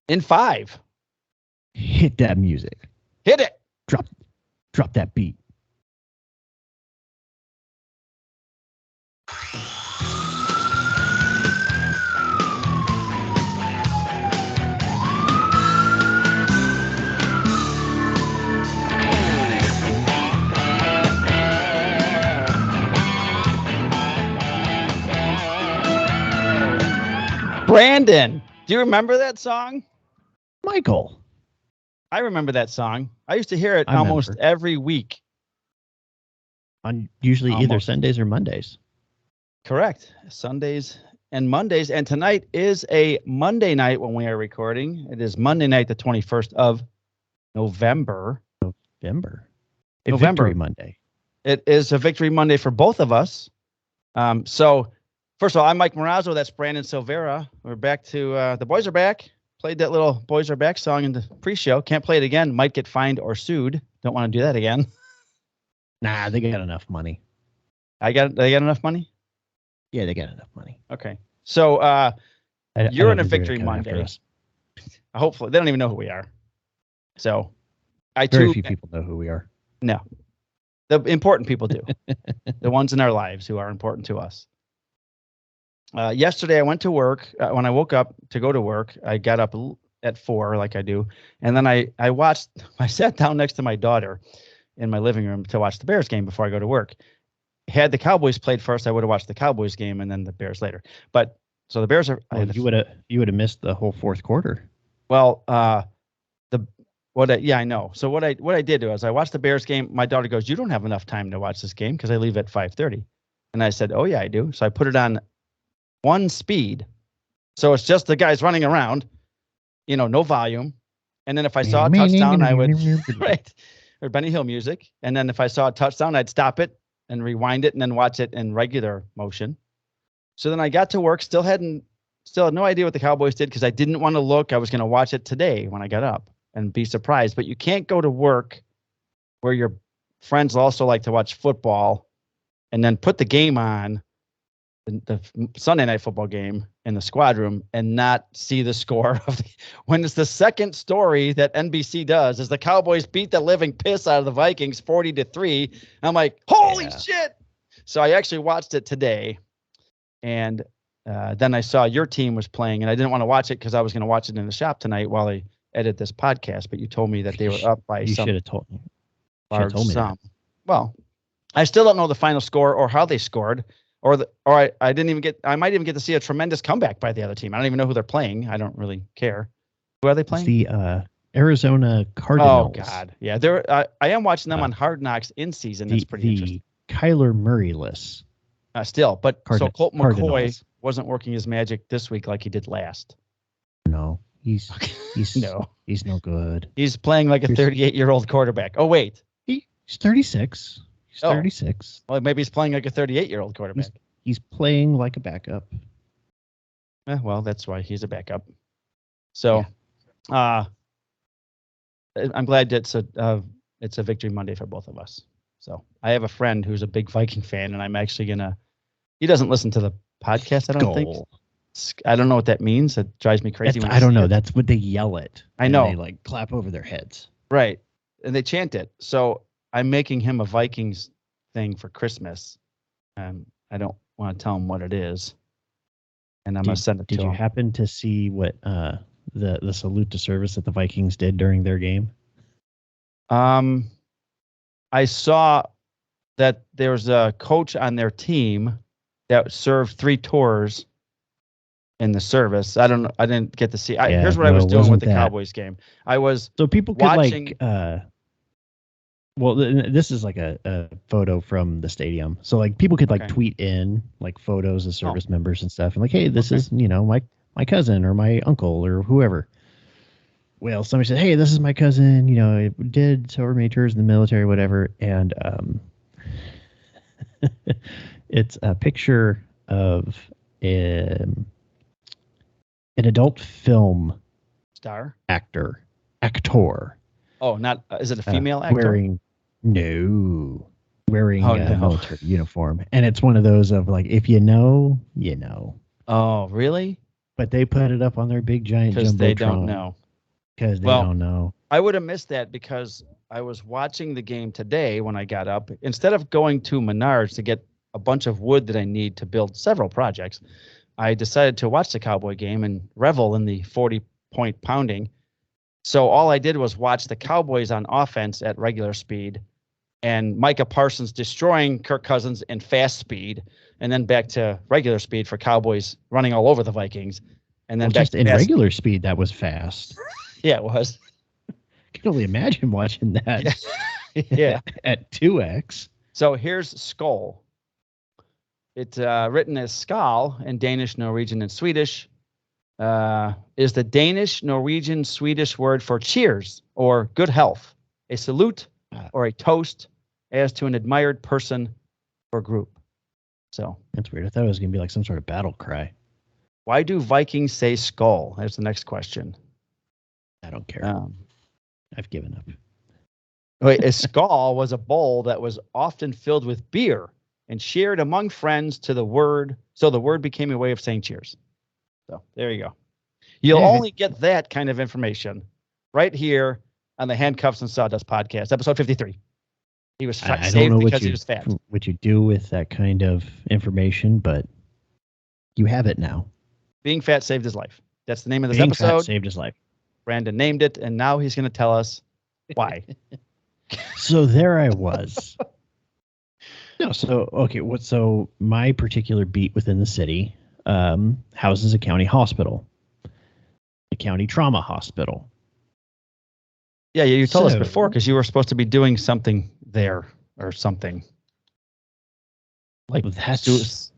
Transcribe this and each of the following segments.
In 5. Hit that music. Hit it. Drop that beat. Brandon, do you remember that song? Michael. I remember that song. I used to hear it I almost remember. every week. On usually either Sundays or Mondays. Correct. Sundays and Mondays. And tonight is a Monday night when we are recording. It is Monday night, the 21st of November. Victory Monday. It is a victory Monday for both of us. So, first of all, I'm Mike Marrazzo. That's Brandon Silveira. We're back to the boys are back. Played that little Boys Are Back song in the pre-show. Can't play it again. Might get fined or sued. Don't want to do that again. Nah, they got enough money. They got enough money? Yeah, they got enough money. Okay. So you're in a victory Monday. Hopefully. They don't even know who we are. So very few people know who we are. No. The important people do. The ones in our lives who are important to us. Yesterday I went to work. When I woke up to go to work, I got up at 4 like I do. And then I sat down next to my daughter in my living room to watch the Bears game before I go to work. Had the Cowboys played first, I would have watched the Cowboys game and then the Bears later. But so the Bears are. Well, you would have missed the whole fourth quarter. Well, I know. So what I did was I watched the Bears game. My daughter goes, "You don't have enough time to watch this game because I leave at 5:30." And I said, "Oh yeah, I do." So I put it on 1 speed, so it's just the guys running around, no volume. And then if I saw a touchdown, I would right, or Benny Hill music. And then if I saw a touchdown, I'd stop it and rewind it and then watch it in regular motion. So then I got to work, still had no idea what the Cowboys did because I didn't want to look. I was going to watch it today when I got up and be surprised. But you can't go to work where your friends also like to watch football and then put the game on, the Sunday night football game in the squad room, and not see the score of when it's the second story that NBC does is the Cowboys beat the living piss out of the Vikings 40-3. I'm like, holy shit. So I actually watched it today. And then I saw your team was playing, and I didn't want to watch it because I was going to watch it in the shop tonight while I edit this podcast. But you told me that they were up by some. You should have told me. Large sum. Well, I still don't know the final score or how they scored, I didn't even I might even get to see a tremendous comeback by the other team. I don't even know who they're playing. I don't really care. Who are they playing? It's the Arizona Cardinals. Oh God, yeah. I am watching them on Hard Knocks in season. That's pretty interesting. Kyler Murray-less. Still, but so Colt McCoy wasn't working his magic this week like he did last. No, he's no good. He's playing like a 38-year-old quarterback. Oh wait, he's 36. He's 36. Well, maybe he's playing like a 38-year-old quarterback. He's playing like a backup. Well, that's why he's a backup. So, I'm glad it's a victory Monday for both of us. So I have a friend who's a big Viking fan, and I'm actually he doesn't listen to the podcast, I don't think. I don't know what that means. It drives me crazy. I don't know. That's what they yell it. I know. They like clap over their heads. Right. And they chant it. So I'm making him a Vikings thing for Christmas. I don't want to tell him what it is. And I'm going to send it to him. Did you happen to see what the salute to service that the Vikings did during their game? I saw that there was a coach on their team that served 3 tours in the service. I don't know. I didn't get to see. Here's what I was doing with the Cowboys game. I was so people could watching, this is like a photo from the stadium. So like people could tweet in like photos of service members and stuff, and like, hey, this is my cousin or my uncle or whoever. Well, somebody said, hey, this is my cousin, did so many tours in the military, whatever. And it's a picture of an adult film star actor. Oh, not, is it a female actor? Wearing a military uniform. And it's one of those of like, if you know, you know. Oh, really? But they put it up on their big giant jumbotron. Because they don't know. because they don't know. I would have missed that because I was watching the game today when I got up. Instead of going to Menards to get a bunch of wood that I need to build several projects, I decided to watch the Cowboy game and revel in the 40-point pounding. So all I did was watch the Cowboys on offense at regular speed and Micah Parsons destroying Kirk Cousins in fast speed, and then back to regular speed for Cowboys running all over the Vikings. And then back just to in regular speed, that was fast. Yeah, it was. I can only imagine watching that Yeah. at 2x. So here's SKOL. It's written as SKOL in Danish, Norwegian, and Swedish. Is the Danish, Norwegian, Swedish word for cheers or good health, a salute or a toast as to an admired person or group. So that's weird. I thought it was going to be like some sort of battle cry. Why do Vikings say SKOL? That's the next question. I don't care. I've given up. Wait, a SKOL was a bowl that was often filled with beer and shared among friends to the word. So the word became a way of saying cheers. So there you go. You'll only get that kind of information right here on the Handcuffs and Sawdust podcast, episode 53. He was I saved don't know because he was fat. What you do with that kind of information, but you have it now. Being fat saved his life. That's the name of this Being episode. Fat saved his life. Brandon named it, and now he's going to tell us why. So there I was. No, so okay. So my particular beat within the city houses a county hospital, a county trauma hospital. Yeah, you told us before because you were supposed to be doing something there or something. Like that's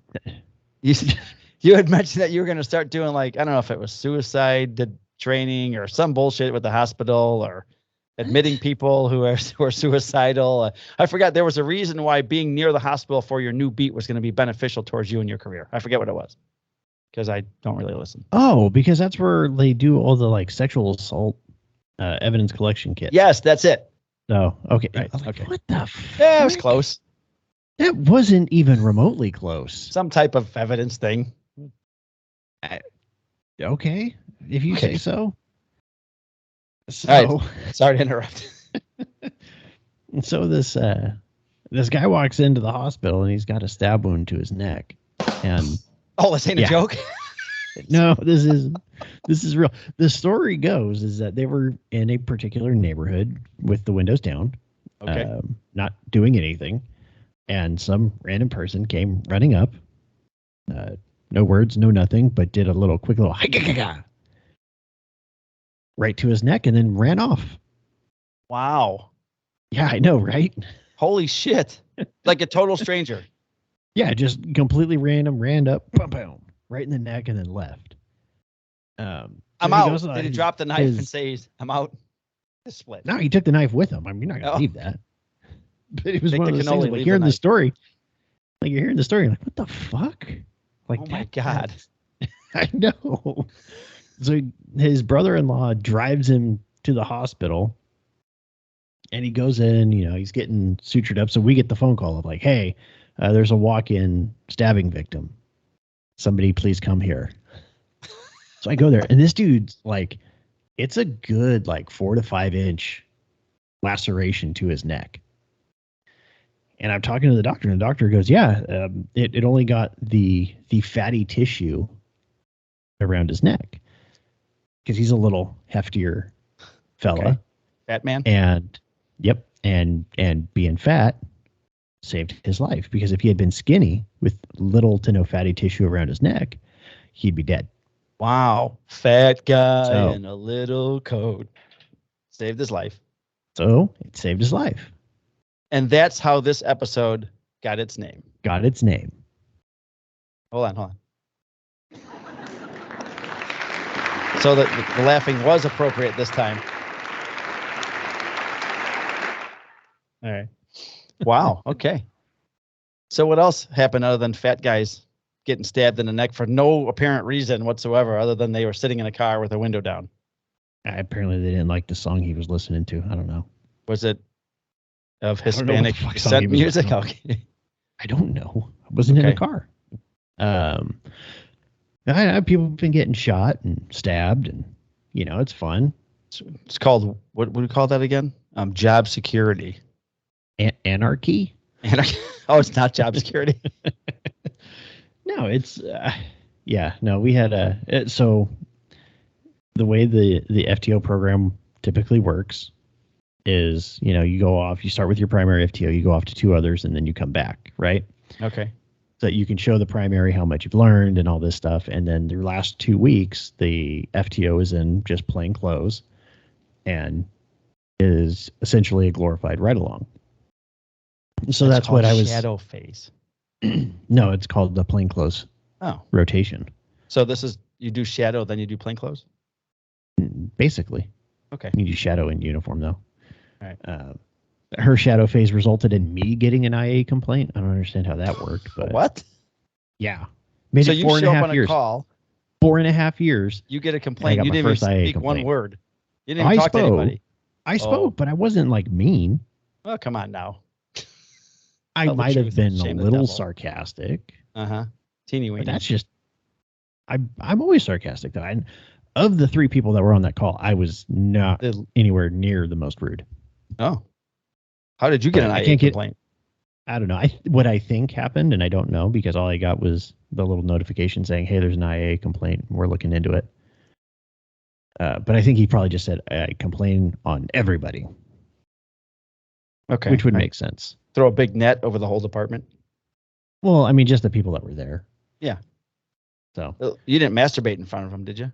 you had mentioned that you were going to start doing like, I don't know if it was suicide training or some bullshit with the hospital or admitting people who are suicidal. I forgot there was a reason why being near the hospital for your new beat was going to be beneficial towards you and your career. I forget what it was because I don't really listen. Oh, because that's where they do all the like sexual assault evidence collection kit. Yes, that's it. Oh, okay. Right. Like, Okay. What the fuck? Yeah, it was close. That wasn't even remotely close. Some type of evidence thing. Okay, if you say so. So, all right. Sorry to interrupt. So this guy walks into the hospital and he's got a stab wound to his neck. And this ain't a joke. No, this is real. The story goes is that they were in a particular neighborhood with the windows down, not doing anything, and some random person came running up. No words, no nothing, but did a quick little right to his neck and then ran off. Wow. Yeah, I know, right? Holy shit. Like a total stranger. Yeah, just completely random, ran up, boom, boom, right in the neck and then left. I'm out. Did he drop the knife and say, I'm out? The split. No, he took the knife with him. I mean, you're not going to leave that. But it was one of those things, like hearing the story. Like you're hearing the story, like, what the fuck? Like, oh my God. I know. So his brother-in-law drives him to the hospital and he goes in, he's getting sutured up. So we get the phone call of like, hey, there's a walk-in stabbing victim. Somebody please come here. So I go there and this dude's like, it's a good 4 to 5 inch laceration to his neck. And I'm talking to the doctor, and the doctor goes, yeah, it only got the fatty tissue around his neck because he's a little heftier fella. Okay. Fat man. And yep. And being fat saved his life because if he had been skinny with little to no fatty tissue around his neck, he'd be dead. Wow. Fat guy in a little coat. Saved his life. So it saved his life. And that's how this episode got its name. Hold on. So the laughing was appropriate this time. All right. Wow. Okay. So what else happened other than fat guys getting stabbed in the neck for no apparent reason whatsoever, other than they were sitting in a car with a window down? Apparently they didn't like the song he was listening to. I don't know. Was it of Hispanic descent music? Okay. I don't know. I wasn't in a car. People have been getting shot and stabbed, and it's fun. It's called, what do we call that again? Job security. Anarchy? Oh, it's not job security. No, it's no. We had so the way the FTO program typically works is, you go off, you start with your primary FTO, you go off to 2 others, and then you come back, right? Okay. So you can show the primary how much you've learned and all this stuff, and then the last 2 weeks, the FTO is in just plain clothes and is essentially a glorified ride-along. So that's what I was. Shadow phase. No, it's called the plainclothes rotation. So this is, you do shadow, then you do plainclothes? Basically. Okay. You do shadow in uniform, though. All right. Her shadow phase resulted in me getting an IA complaint. I don't understand how that worked. But what? Yeah. So you show up on a call. 4.5 years. You get a complaint. You didn't even speak one word. You didn't even talk to anybody. I spoke, but I wasn't mean. Well, come on now. I might have been a little sarcastic. Teeny weeny. But that's just, I'm always sarcastic, though. Of the 3 people that were on that call, I was not anywhere near the most rude. Oh. How did you get an IA complaint? I don't know. What I think happened, and I don't know, because all I got was the little notification saying, hey, there's an IA complaint. We're looking into it. But I think he probably just said, I complain on everybody. Okay. Which would make sense. Throw a big net over the whole department? Well, I mean, just the people that were there. Yeah. So. You didn't masturbate in front of them, did you?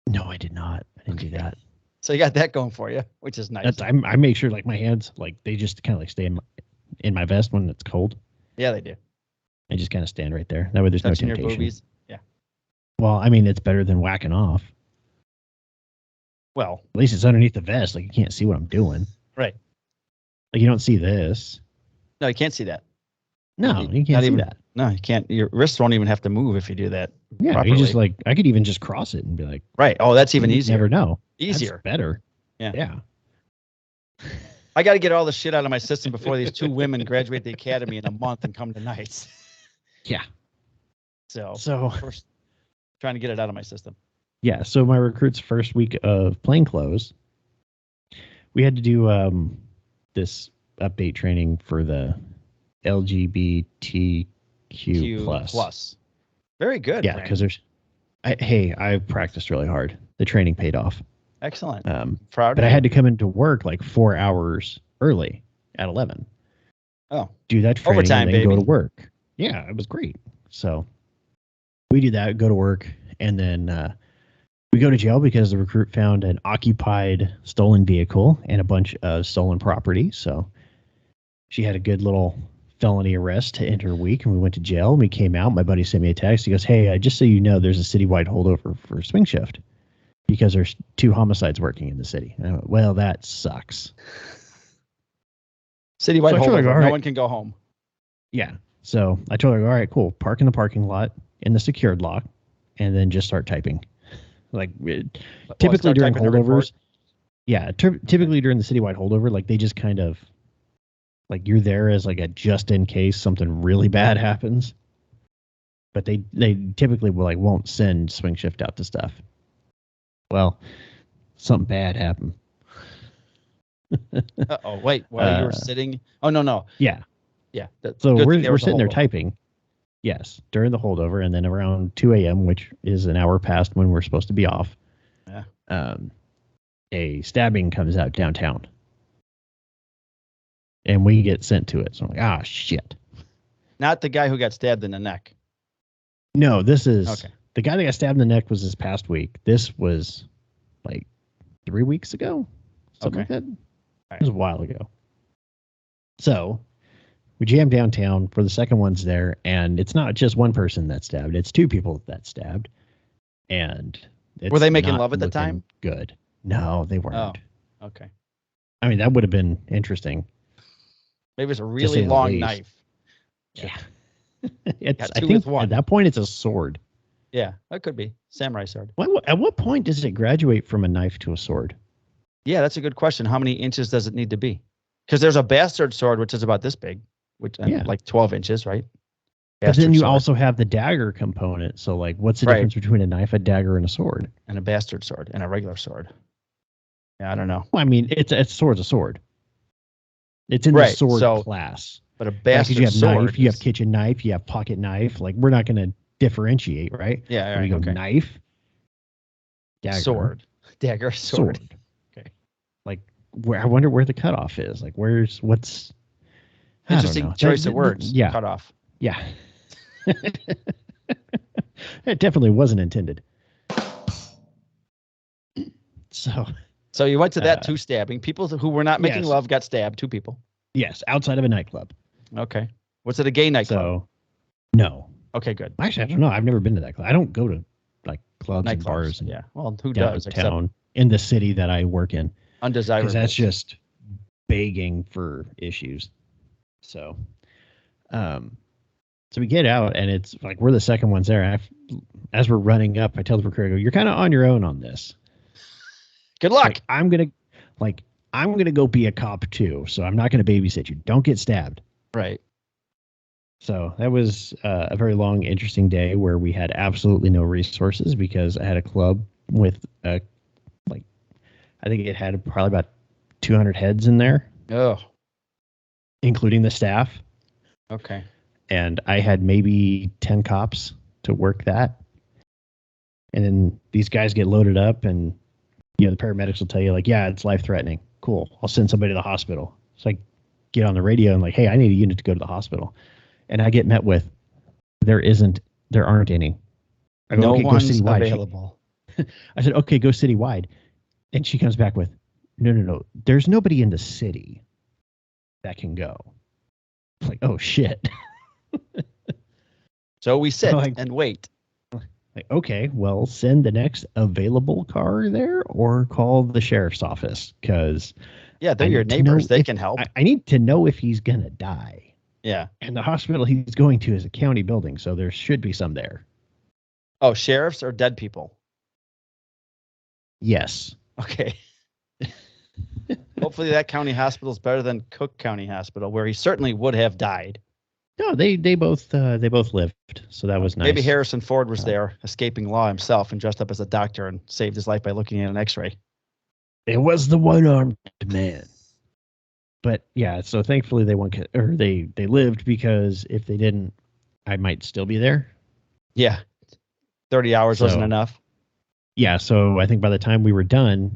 No, I did not. I didn't do that. So you got that going for you, which is nice. I make sure my hands, they just kind of stay in my vest when it's cold. Yeah, they do. I just kind of stand right there. That way there's Touching no temptation. Your boobies. Yeah. Well, I mean, it's better than whacking off. Well. At least it's underneath the vest. You can't see what I'm doing. Right. You don't see this. No, you can't see that. No, you can't see that. No, you can't. Your wrists won't even have to move if you do that. Yeah, properly. you just I could even just cross it and be like. Right. Oh, that's even easier. You never know. Easier. That's better. Yeah. Yeah. I got to get all the shit out of my system before these 2 women graduate the academy in a month and come to nights. Yeah. So first, trying to get it out of my system. Yeah. So my recruit's first week of plainclothes, we had to do this update training for the LGBTQ plus. Very good. Yeah, because I've practiced really hard. The training paid off. Excellent. Proud. But I had to come into work 4 hours early at 11. Oh. Do that training overtime, and then baby. Go to work. Yeah, it was great. So we do that, go to work, and then we go to jail because the recruit found an occupied stolen vehicle and a bunch of stolen property. So she had a good little felony arrest to end her week, and we went to jail. And we came out. My buddy sent me a text. He goes, hey, just so you know, there's a citywide holdover for swing shift because there's 2 homicides working in the city. And I went, well, that sucks. Citywide holdover. No one can go home. Yeah. So I told her, all right, cool. Park in the parking lot in the secured lock and then just start typing. Typically during holdovers. Yeah. Typically during the citywide holdover, they just kind of you're there as a just in case something really bad happens. But they typically won't send swing shift out to stuff. Well, something bad happened. Uh-oh, wait, while you were sitting? Oh, no. Yeah. Yeah. So we're sitting there typing. Yes, during the holdover, and then around 2 a.m., which is an hour past when we're supposed to be off. Yeah. A stabbing comes out downtown. And we get sent to it. So I'm like, shit. Not the guy who got stabbed in the neck. No, this is... Okay. The guy that got stabbed in the neck was this past week. This was 3 weeks ago. Something like that. Right. It was a while ago. So we jammed downtown for the second one's there, and it's not just one person that stabbed. It's 2 people that stabbed. And were they making love at the time? Good. No, they weren't. Oh, okay. I mean, that would have been interesting. Maybe it's a really long knife. Yeah. I think at that point it's a sword. Yeah, that could be. Samurai sword. At what point does it graduate from a knife to a sword? Yeah, that's a good question. How many inches does it need to be? Because there's a bastard sword, which is about this big, which 12 inches, right? But then you also have the dagger component. So, what's the difference between a knife, a dagger, and a sword? And a bastard sword and a regular sword. Yeah, I don't know. Well, I mean, it's sword's a sword. It's in the sword class. But a Because bastard you have sword. knife, you have kitchen knife, you have pocket knife. Like, we're not going to differentiate, right? Yeah, We go knife, dagger, dagger, sword. Okay. Like, I wonder where the cutoff is. Like, what's interesting choice of words. Yeah, cutoff. Yeah, it definitely wasn't intended. So you went to that 2 stabbing. People who were not making love got stabbed. 2 people. Yes, outside of a nightclub. Okay. Was it a gay nightclub? So, no. Okay, good. Actually, I don't know. I've never been to that club. I don't go to like clubs and bars. And yeah. Well, who does? Downtown in the city that I work in. Undesirable. Because that's just begging for issues. So, so we get out, and it's like we're the second ones there. As we're running up, I tell the recruiter, "You're kind of on your own on this. Good luck. Like, I'm gonna go be a cop too, so I'm not gonna babysit you. Don't get stabbed." Right. So that was a very long, interesting day where we had absolutely no resources because I had a club with I think it had probably about 200 heads in there. Oh. Including the staff. Okay. And I had maybe 10 cops to work that. And then these guys get loaded up, and the paramedics will tell you, like, yeah, it's life-threatening. Cool. I'll send somebody to the hospital. So I get on the radio and like, hey, I need a unit to go to the hospital. And I get met with, there aren't any. I go, no okay, one's go citywide. Available. I said, okay, go citywide. And she comes back with, no. There's nobody in the city that can go. It's like, oh, shit. So we sit and wait. Like, okay, well, send the next available car there or call the sheriff's office because they're your neighbors. They can help. I need to know if he's going to die. Yeah. And the hospital he's going to is a county building, so there should be some there. Oh, sheriffs or dead people? Yes. Okay. Hopefully that county hospital is better than Cook County Hospital, where he certainly would have died. No, they both lived, so that was nice. Maybe Harrison Ford was there, escaping law himself, and dressed up as a doctor and saved his life by looking at an X-ray. It was the one-armed man. But yeah, so thankfully they lived, because if they didn't, I might still be there. Yeah, 30 hours wasn't enough. Yeah, so I think by the time we were done,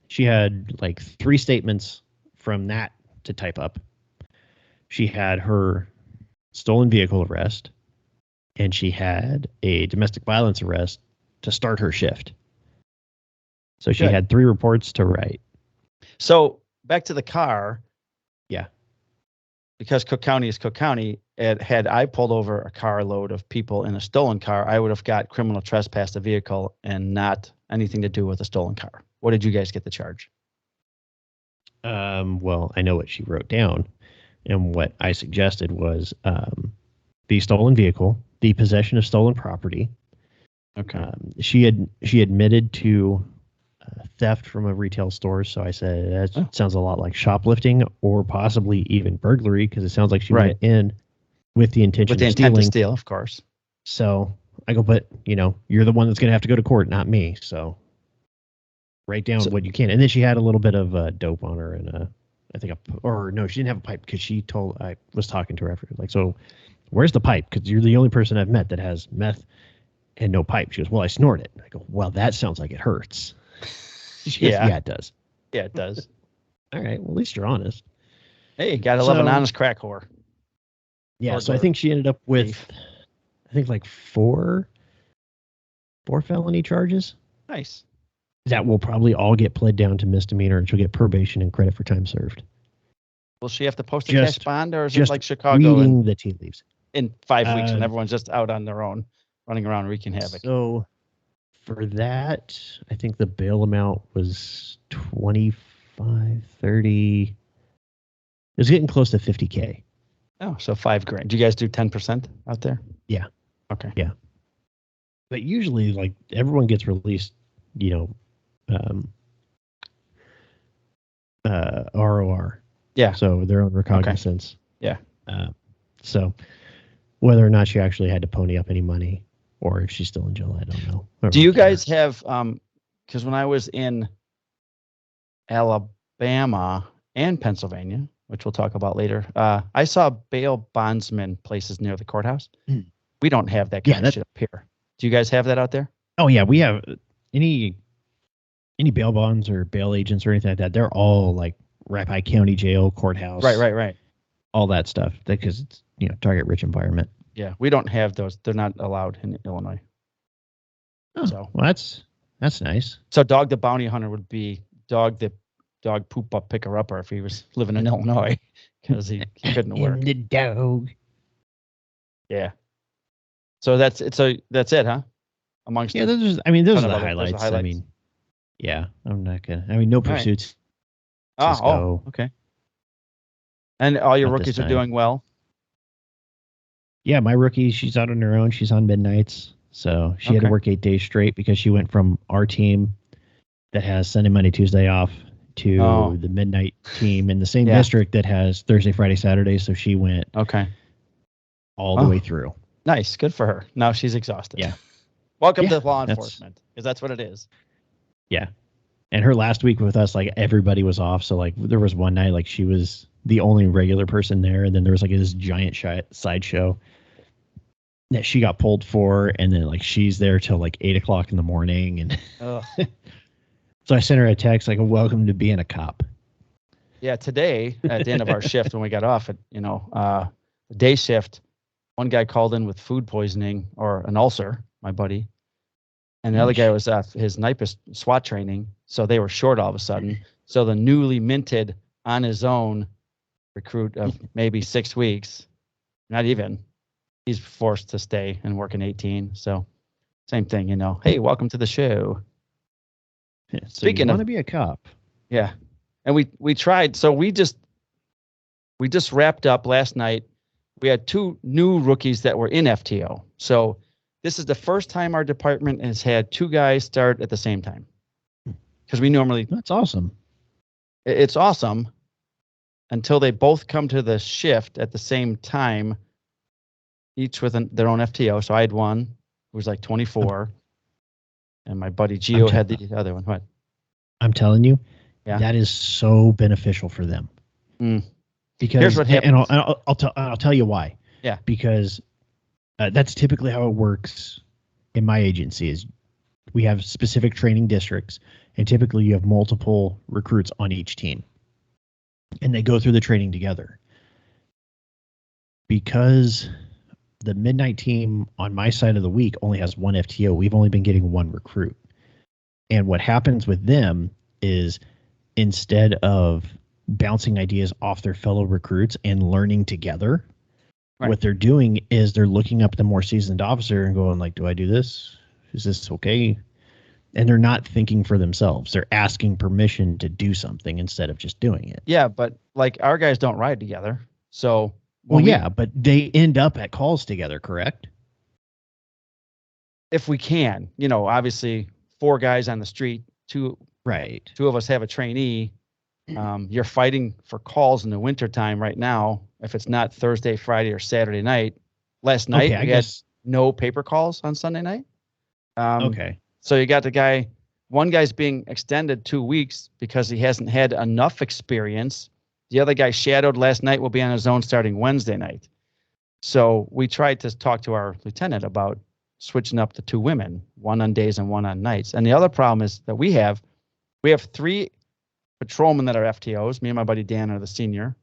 she had like 3 statements from that to type up. She had her stolen vehicle arrest, and she had a domestic violence arrest to start her shift. So she had 3 reports to write. So back to the car. Yeah. Because Cook County is Cook County, had I pulled over a carload of people in a stolen car, I would have got criminal trespass the vehicle and not anything to do with a stolen car. What did you guys get the charge? Well, I know what she wrote down, and what I suggested was the stolen vehicle, the possession of stolen property. Okay. She admitted to theft from a retail store, so I said that sounds a lot like shoplifting or possibly even burglary, because it sounds like she went in with the intention of stealing. To steal, of course. So I go, but you're the one that's going to have to go to court, not me. So write down what you can. And then she had a little bit of dope on her, and she didn't have a pipe, because I was talking to her after, like, so where's the pipe? Because you're the only person I've met that has meth and no pipe. She goes, well, I snort it. I go, well, that sounds like it hurts. She goes, yeah, it does. Yeah, it does. All right. Well, at least you're honest. Hey, you gotta love an honest crack whore. Yeah. So I think she ended up with, like 4 felony charges. Nice. That will probably all get pled down to misdemeanor, and she'll get probation and credit for time served. Will she have to post a cash bond, or is it like Chicago? Reading the tea leaves. In 5 weeks, when everyone's just out on their own, running around wreaking havoc. So for that, I think the bail amount was 25, 30. It was getting close to 50K. Oh, so $5,000. Do you guys do 10% out there? Yeah. Okay. Yeah. But usually, like, everyone gets released, ROR. Yeah. So they're on recognizance. Okay. Yeah. So whether or not she actually had to pony up any money, or if she's still in jail, I don't know. Do you guys have, because when I was in Alabama and Pennsylvania, which we'll talk about later. I saw bail bondsman places near the courthouse. We don't have that kind of shit up here. Do you guys have that out there? Oh yeah, we have any bail bonds or bail agents or anything like that. They're all like Rappahannock County Jail, courthouse, right, all that stuff. Because it's target rich environment. Yeah, we don't have those. They're not allowed in Illinois. Oh, so well, that's nice. So Dog the Bounty Hunter would be dog poop up picker upper if he was living in Illinois because he couldn't work. The dog. Yeah. So that's it. So that's it, huh? Amongst those are the highlights. I mean, yeah, I'm not gonna. I mean, no pursuits. Right. Oh, okay. And all your rookies are doing well. Yeah, my rookie, she's out on her own. She's on midnights, so she had to work 8 days straight because she went from our team that has Sunday, Monday, Tuesday off to the midnight team in the same district that has Thursday, Friday, Saturday. So she went all the way through. Nice, good for her. Now she's exhausted. Yeah. Welcome to law enforcement, because that's what it is. Yeah. And her last week with us, like everybody was off. So like there was one night, like she was the only regular person there. And then there was like this giant sideshow that she got pulled for. And then like she's there till like 8 o'clock in the morning. And so I sent her a text like, welcome to being a cop. Yeah. Today at the end of our shift, when we got off at, the day shift, one guy called in with food poisoning or an ulcer, my buddy. And the other guy was at his NIPAS SWAT training, so they were short all of a sudden. So the newly minted on his own recruit of maybe 6 weeks, not even, he's forced to stay and work in 18. So same thing, Hey, welcome to the show. Yeah, so speaking of, want to be a cop. Yeah, and we tried. So we just wrapped up last night. We had 2 new rookies that were in FTO. So this is the first time our department has had 2 guys start at the same time. Because we normally... That's awesome. It's awesome until they both come to the shift at the same time, each with their own FTO. So I had one who was like 24, and my buddy Gio had the other one. What? I'm telling you, that is so beneficial for them. Because here's what happens. And I'll tell you why. Yeah. Because that's typically how it works in my agency. Is we have specific training districts, and typically you have multiple recruits on each team, and they go through the training together. Because the midnight team on my side of the week only has 1 FTO, we've only been getting 1 recruit. And what happens with them is instead of bouncing ideas off their fellow recruits and learning together, what they're doing is they're looking up the more seasoned officer and going like, do I do this? Is this okay? And they're not thinking for themselves. They're asking permission to do something instead of just doing it. Yeah, but like our guys don't ride together. So but they end up at calls together, correct? If we can, obviously 4 guys on the street, 2 of us have a trainee. You're fighting for calls in the wintertime right now. If it's not Thursday, Friday, or Saturday night. Last night, we had no paper calls on Sunday night. So you got one guy's being extended 2 weeks because he hasn't had enough experience. The other guy shadowed last night will be on his own starting Wednesday night. So we tried to talk to our lieutenant about switching up the 2 women, 1 on days and 1 on nights. And the other problem is that we have 3 patrolmen that are FTOs. Me and my buddy Dan are the senior.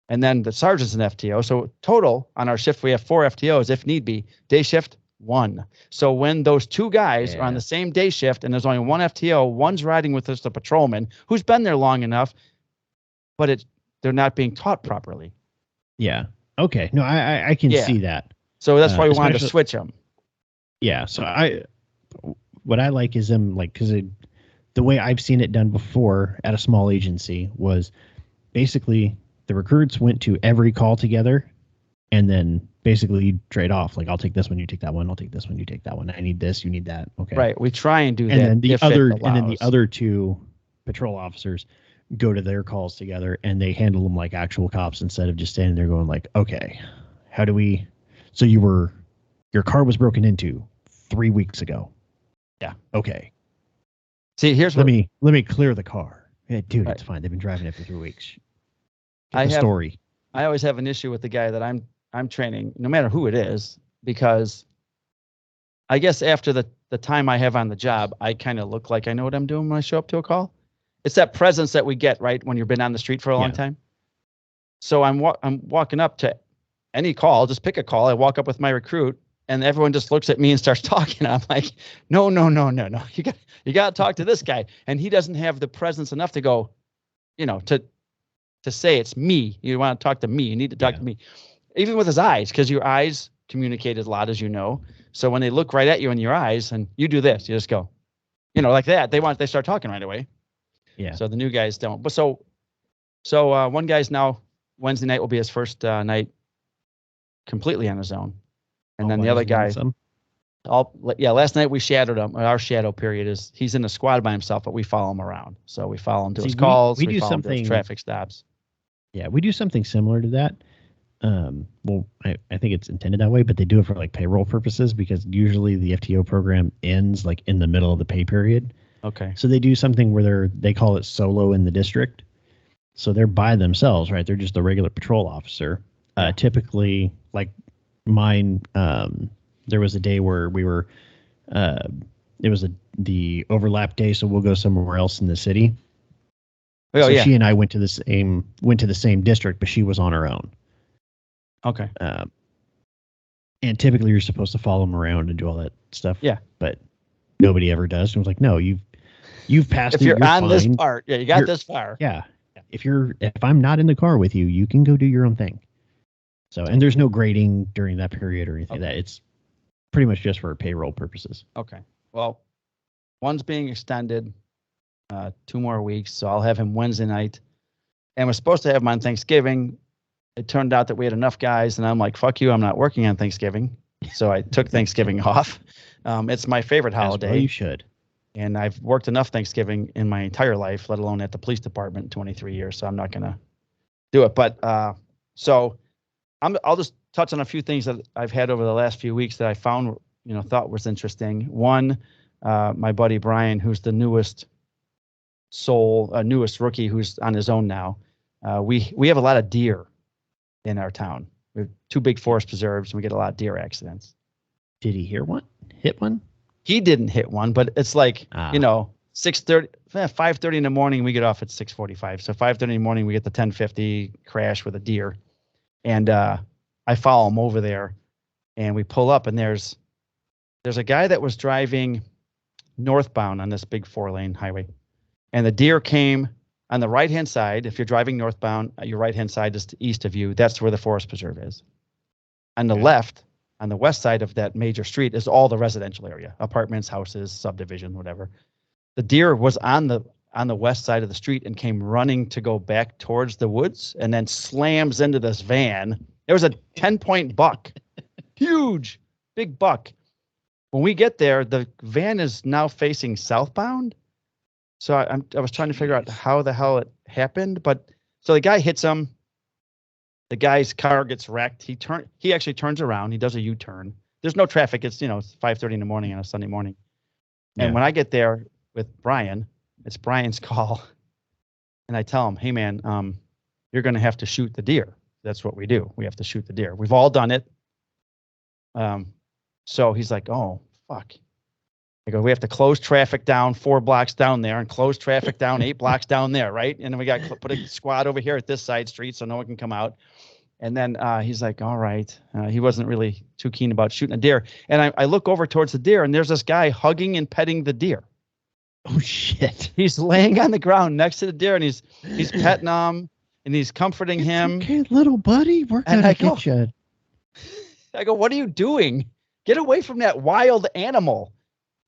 And then the sergeant's an FTO. So total on our shift, we have 4 FTOs if need be. Day shift, 1. So when those 2 guys are on the same day shift and there's only 1 FTO, one's riding with us, the patrolman, who's been there long enough, but they're not being taught properly. Yeah. Okay. No, I can see that. So that's why we wanted to switch them. Yeah. So what I like is them because the way I've seen it done before at a small agency was basically the recruits went to every call together, and then basically you trade off. Like, I'll take this one, you take that one. I'll take this one, you take that one. I need this, you need that. Okay. Right. We try and do that. And then the other 2 patrol officers go to their calls together, and they handle them like actual cops instead of just standing there going like, okay, how do we? So your car was broken into 3 weeks ago. Yeah. Okay. See, let me clear the car. Yeah, dude, it's fine. They've been driving it for 3 weeks. I have story. I always have an issue with the guy that I'm training, no matter who it is, because I guess after the time I have on the job, I kind of look like I know what I'm doing when I show up to a call. It's that presence that we get, right, when you've been on the street for a long time. So I'm walking up to any call, just pick a call. I walk up with my recruit, and everyone just looks at me and starts talking. I'm like, no. You got to talk to this guy, and he doesn't have the presence enough to go, to say it's me. You want to talk to me. You need to talk to me, even with his eyes, because your eyes communicate a lot, as you know. So when they look right at you in your eyes, and you do this, you just go, like that. They start talking right away. Yeah. So the new guys don't. But so one guy's now Wednesday night will be his first night completely on his own, and then the other guy. Last night we shadowed him. Our shadow period is he's in a squad by himself, but we follow him around. So we follow him to his calls. We do follow him to his traffic stops. Yeah, we do something similar to that. Well, I think it's intended that way, but they do it for like payroll purposes because usually the FTO program ends like in the middle of the pay period. Okay. So they do something where they call it solo in the district. So they're by themselves, right? They're just a regular patrol officer. Typically, like mine, there was a day where we were, it was the overlap day, so we'll go somewhere else in the city. So she and I went to the same district, but she was on her own. Okay. And typically you're supposed to follow them around and do all that stuff. Yeah. But nobody ever does. And it was like, no, you've passed. If you're on this part, you got this far. Yeah. If I'm not in the car with you, you can go do your own thing. So, and there's no grading during that period or anything like that. It's pretty much just for payroll purposes. Okay. Well, one's being extended 2 more weeks, so I'll have him Wednesday night. And we're supposed to have him on Thanksgiving. It turned out that we had enough guys, and I'm like, fuck you, I'm not working on Thanksgiving. So I took Thanksgiving off. It's my favorite holiday. Well, you should. And I've worked enough Thanksgiving in my entire life, let alone at the police department in 23 years. So I'm not going to do it. But so I'll just touch on a few things that I've had over the last few weeks that I found, thought was interesting. One, my buddy Brian, who's the newest rookie who's on his own now. We have a lot of deer in our town. We have 2 big forest preserves, and we get a lot of deer accidents. Did he hit one? He didn't hit one, but it's like, 6:30, 5:30 in the morning, we get off at 6:45. So 5:30 in the morning, we get the 1050 crash with a deer. And I follow him over there, and we pull up, and there's a guy that was driving northbound on this big 4-lane highway. And the deer came on the right-hand side. If you're driving northbound, your right-hand side is east of you. That's where the forest preserve is. On the left, on the west side of that major street, is all the residential area, apartments, houses, subdivision, whatever. The deer was on the west side of the street and came running to go back towards the woods, and then slams into this van. There was a 10-point buck, huge, big buck. When we get there, the van is now facing southbound. So I was trying to figure out how the hell it happened, but so the guy hits him. The guy's car gets wrecked. He actually turns around. He does a U-turn. There's no traffic. It's 5:30 in the morning on a Sunday morning. And when I get there with Brian, it's Brian's call, and I tell him, "Hey man, you're going to have to shoot the deer. That's what we do. We have to shoot the deer. We've all done it." So he's like, "Oh fuck." I go, "We have to close traffic down 4 blocks down there and close traffic down 8 blocks down there, right? And then we got to put a squad over here at this side street so no one can come out." And then he's like, "All right." He wasn't really too keen about shooting a deer. And I look over towards the deer, and there's this guy hugging and petting the deer. Oh, shit. He's laying on the ground next to the deer, and he's petting him, and he's comforting him. Okay, little buddy, we're going to get you. I go, "What are you doing? Get away from that wild animal."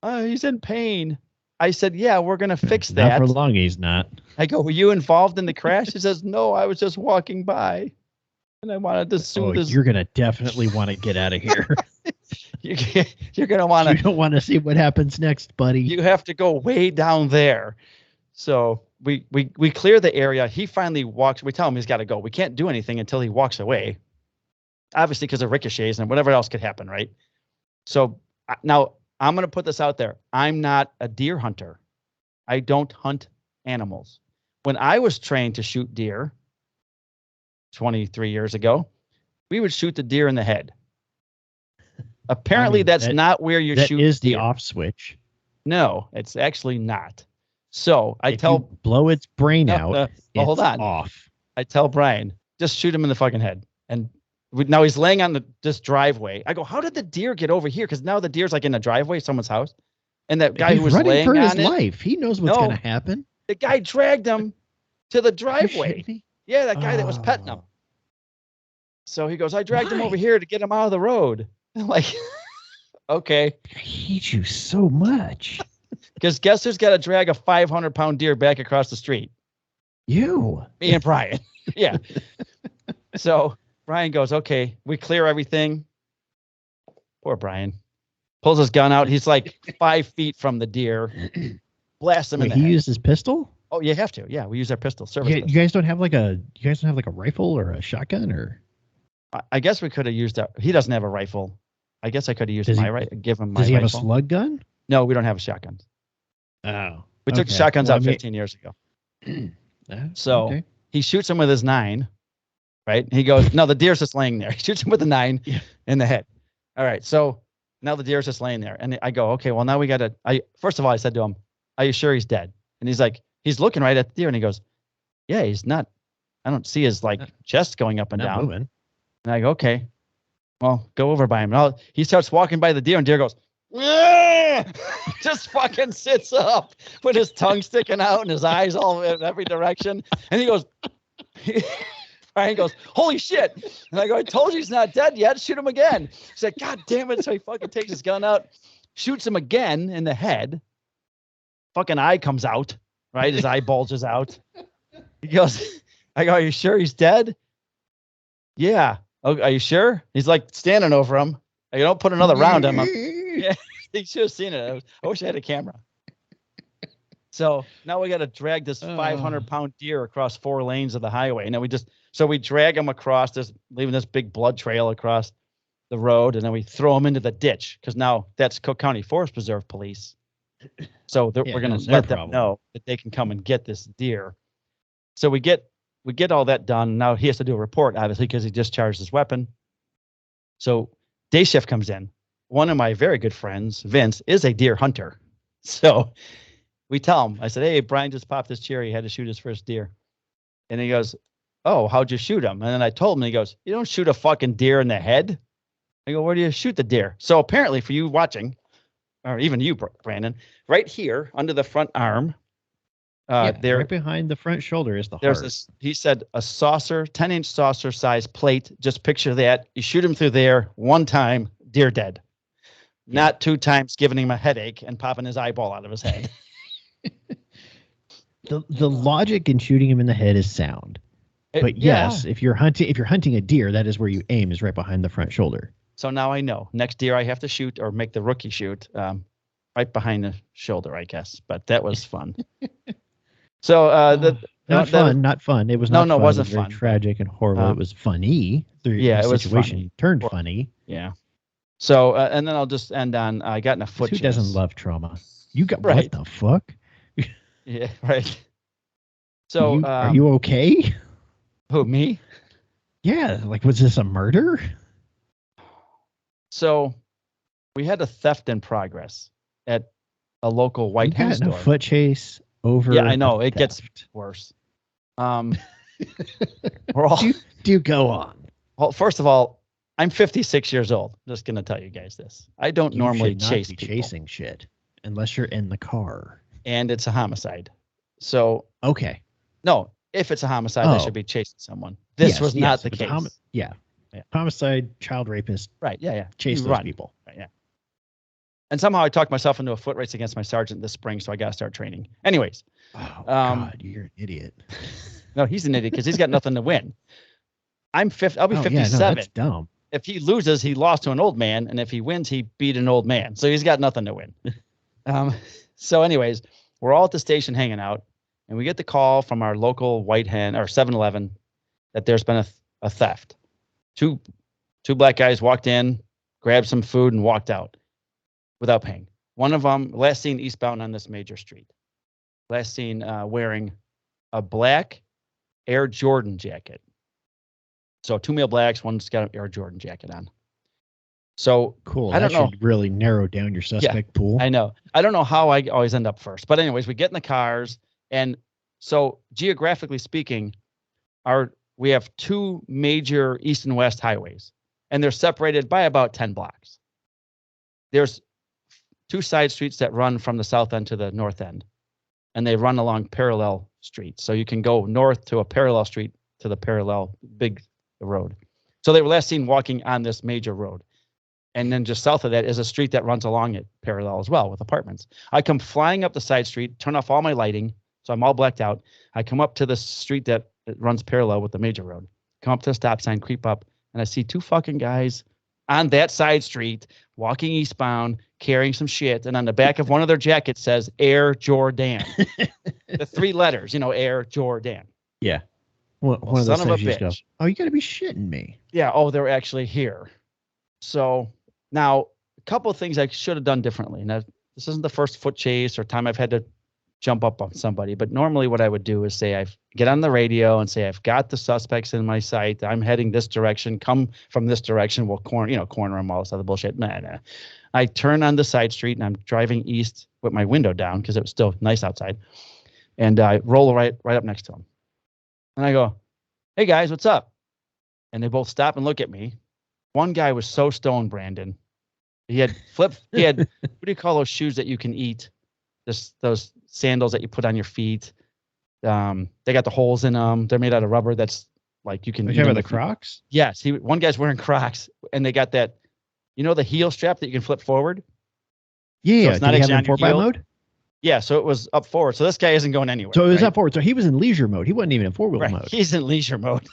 He's in pain. I said, "Yeah, we're going to fix that." Not for long, he's not. I go, "Were you involved in the crash?" He says, "No, I was just walking by. And I wanted to soothe this." You're going to definitely want to get out of here. You're going to want to. You don't want to see what happens next, buddy. You have to go way down there. So we clear the area. He finally walks. We tell him he's got to go. We can't do anything until he walks away. Obviously, because of ricochets and whatever else could happen, right? So now I'm going to put this out there. I'm not a deer hunter. I don't hunt animals. when I was trained to shoot deer 23 years ago, we would shoot the deer in the head. Apparently, that's not where you shoot. That is the deer. off switch. No, it's actually not. So if you blow its brain out, it's hold on. off. I tell Brian, just shoot him in the fucking head. And now he's laying on this driveway. I go, how did the deer get over here? Because now the deer's like in the driveway of someone's house. And that guy who was running laying for his on it, life. He knows what's going to happen. The guy dragged him to the driveway. Yeah, that guy that was petting him. So he goes, I dragged him over here to get him out of the road. I'm like, okay. I hate you so much. Because guess who's got to drag a 500-pound deer back across the street? You. Me and Brian. Yeah. So Brian goes, okay, we clear everything. Poor Brian. Pulls his gun out. He's like 5 feet from the deer. Blasts him in the head. He used his pistol? Oh, you have to. Yeah, we use our pistol. Service pistol. You guys don't have like a rifle or a shotgun or? I guess we could have used that. He doesn't have a rifle. I guess I could have used give him my rifle. Does he have a slug gun? No, we don't have a shotgun. Oh. We took the shotguns out 15 years ago. So he shoots him with his 9, right? He goes, no, the deer's just laying there. He shoots him with the 9 in the head. All right. So now the deer's just laying there. And I go, okay, well, now we got to, first of all, I said to him, are you sure he's dead? And he's like, he's looking right at the deer and he goes, yeah, he's not. I don't see his chest going up and down. Moving. And I go, okay, well, go over by him. And he starts walking by the deer and deer goes, just fucking sits up with his tongue sticking out and his eyes all in every direction. And he goes, Brian goes, holy shit. And I go, I told you he's not dead yet. Shoot him again. He's like, God damn it. So he fucking takes his gun out, shoots him again in the head. Fucking eye comes out, right? His eye bulges out. He goes, I go, are you sure he's dead? Yeah. Oh, are you sure? He's like standing over him. You don't put another round on him. Yeah, you should have seen it. I wish I had a camera. So now we got to drag this 500-pound deer across 4 lanes of the highway. And then we drag him across this, leaving this big blood trail across the road. And then we throw him into the ditch because now that's Cook County Forest Preserve police. So we're going to let them know that they can come and get this deer. So we get all that done. Now he has to do a report, obviously, because he discharged his weapon. So day shift comes in. One of my very good friends, Vince, is a deer hunter. So we tell him, I said, hey, Brian just popped his cherry. He had to shoot his first deer. And he goes, oh, how'd you shoot him? And then I told him, and he goes, you don't shoot a fucking deer in the head. I go, where do you shoot the deer? So apparently for you watching, or even you, Brandon, right here under the front arm, there, right behind the front shoulder is the heart. He said a 10-inch saucer size plate. Just picture that. You shoot him through there one time, deer dead. Yeah. Not 2 times giving him a headache and popping his eyeball out of his head. The logic in shooting him in the head is sound. But yes, if you're hunting a deer, that is where you aim, is right behind the front shoulder. So now I know. Next deer I have to shoot or make the rookie shoot right behind the shoulder, I guess. But that was fun. So not fun. It was not fun. It wasn't very fun. Tragic and horrible. It was funny. It was funny. Turned funny. Yeah. So and then I'll just end on I got in a foot chase. Who doesn't love trauma? You got what the fuck? Yeah, right. So are you okay? Who, me? Yeah, like was this a murder? So we had a theft in progress at a local white house store. A foot chase over. Yeah, I know. It gets worse. We're all do go on. Well, first of all, I'm 56 years old. I'm just gonna tell you guys this. I don't normally chase people. Chasing shit unless you're in the car. And it's a homicide. So okay. No, if it's a homicide, I should be chasing someone. This was not the case. Yeah. Homicide, child rapist. Right. Yeah. Chase those people. Right, yeah. And somehow I talked myself into a foot race against my sergeant this spring, so I got to start training. Anyways. Oh, God, you're an idiot. No, he's an idiot because he's got nothing to win. I'll be 57. Yeah, no, that's dumb. If he loses, he lost to an old man, and if he wins, he beat an old man. So he's got nothing to win. So anyways, we're all at the station hanging out, and we get the call from our local White Hen or 7-Eleven that there's been a theft. Two black guys walked in, grabbed some food, and walked out without paying. One of them, last seen eastbound on this major street. Last seen wearing a black Air Jordan jacket. So 2 male blacks, one's got an Air Jordan jacket on. So cool. I don't know. Should really narrow down your suspect pool. I know. I don't know how I always end up first. But anyways, we get in the cars. And so geographically speaking, we have 2 major east and west highways. And they're separated by about 10 blocks. There's 2 side streets that run from the south end to the north end. And they run along parallel streets. So you can go north to a parallel street to the parallel big road. So they were last seen walking on this major road. And then just south of that is a street that runs along it parallel as well with apartments. I come flying up the side street, turn off all my lighting, so I'm all blacked out. I come up to the street that runs parallel with the major road, come up to the stop sign, creep up, and I see 2 fucking guys on that side street walking eastbound, carrying some shit. And on the back of one of their jackets says Air Jordan. The 3 letters, Air Jordan. Yeah. One of those things you just go, oh, you got to be shitting me. Yeah. Oh, they're actually here. So now a couple of things I should have done differently. Now, this isn't the first foot chase or time I've had to jump up on somebody, but normally what I would do is say, get on the radio and say, I've got the suspects in my sight. I'm heading this direction. Come from this direction. We'll corner them, all this other bullshit. Nah. I turn on the side street and I'm driving east with my window down because it was still nice outside. And I roll right up next to them. And I go, hey guys, what's up? And they both stop and look at me. One guy was so stoned, Brandon. He had what do you call those shoes that you can eat? Those sandals that you put on your feet. They got the holes in them. They're made out of rubber. That's like you can. You have the Crocs? Yes. One guy's wearing Crocs, and they got that. The heel strap that you can flip forward. Yeah. So it's not actually on 4x mode. Yeah. So it was up forward. So this guy isn't going anywhere. So it was up forward. So he was in leisure mode. He wasn't even in 4-wheel mode. He's in leisure mode.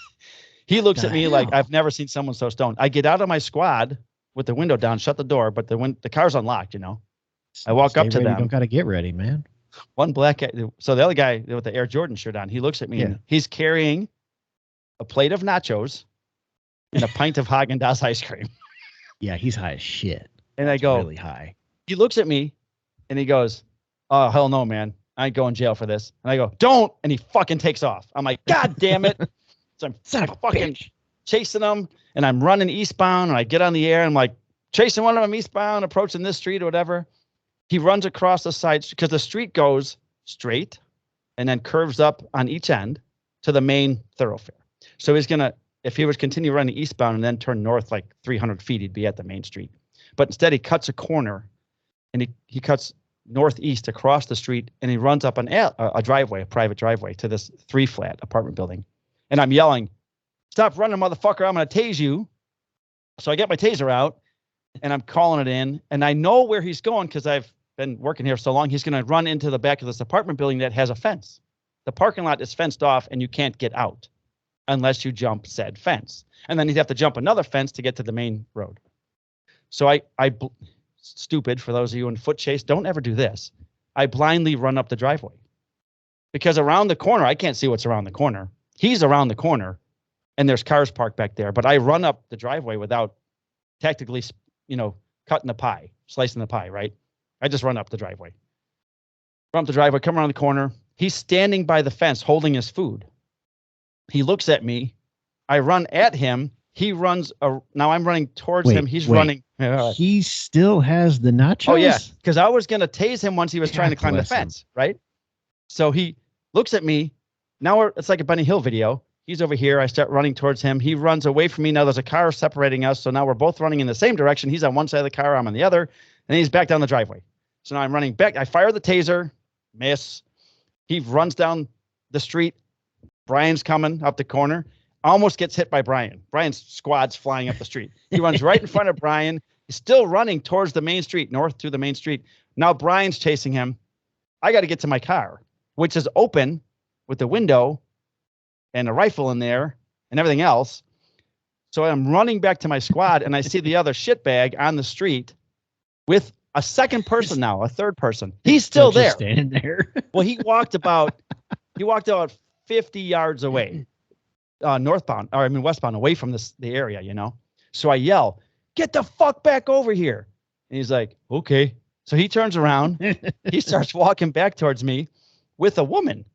He looks at me like I've never seen someone so stoned. I get out of my squad with the window down, shut the door, but the car's unlocked. I walk up to them. You don't got to get ready, man. One black guy. So the other guy with the Air Jordan shirt on, he looks at me and he's carrying a plate of nachos and a pint of Haagen-Dazs ice cream. Yeah, he's high as shit. And I go, really high. He looks at me and he goes, oh, hell no, man. I ain't going to jail for this. And I go, don't. And he fucking takes off. I'm like, God damn it. So I'm fucking chasing them and I'm running eastbound and I get on the air and I'm like chasing one of them eastbound, approaching this street or whatever. He runs across the side because the street goes straight and then curves up on each end to the main thoroughfare. So if he would continue running eastbound and then turn north like 300 feet, he'd be at the main street. But instead he cuts a corner and he cuts northeast across the street and he runs up a driveway, a private driveway to this 3-flat apartment building. And I'm yelling, stop running, motherfucker. I'm going to tase you. So I get my taser out and I'm calling it in. And I know where he's going because I've been working here so long. He's going to run into the back of this apartment building that has a fence. The parking lot is fenced off and you can't get out unless you jump said fence. And then you'd have to jump another fence to get to the main road. So I stupid, for those of you in foot chase, don't ever do this. I blindly run up the driveway because around the corner, I can't see what's around the corner. He's around the corner and there's cars parked back there, but I run up the driveway without tactically, cutting the pie, slicing the pie, right? I just run up the driveway. Run up the driveway, come around the corner. He's standing by the fence holding his food. He looks at me. I run at him. He runs. Now I'm running towards him. He's running. He still has the nachos? Oh, yeah, because I was going to tase him once he was trying to climb the fence, right? So he looks at me. Now it's like a Benny Hill video. He's over here. I start running towards him. He runs away from me. Now there's a car separating us. So now we're both running in the same direction. He's on one side of the car. I'm on the other. And he's back down the driveway. So now I'm running back. I fire the taser. Miss. He runs down the street. Brian's coming up the corner. Almost gets hit by Brian. Brian's squad's flying up the street. He runs right in front of Brian. He's still running towards the main street, north through the main street. Now Brian's chasing him. I got to get to my car, which is open with the window and a rifle in there and everything else. So I'm running back to my squad and I see the other shitbag on the street with a second person now, a third person. He's still there. Standing there. Well, he walked about 50 yards away, westbound, away from the area, So I yell, get the fuck back over here. And he's like, okay. So he turns around. He starts walking back towards me with a woman.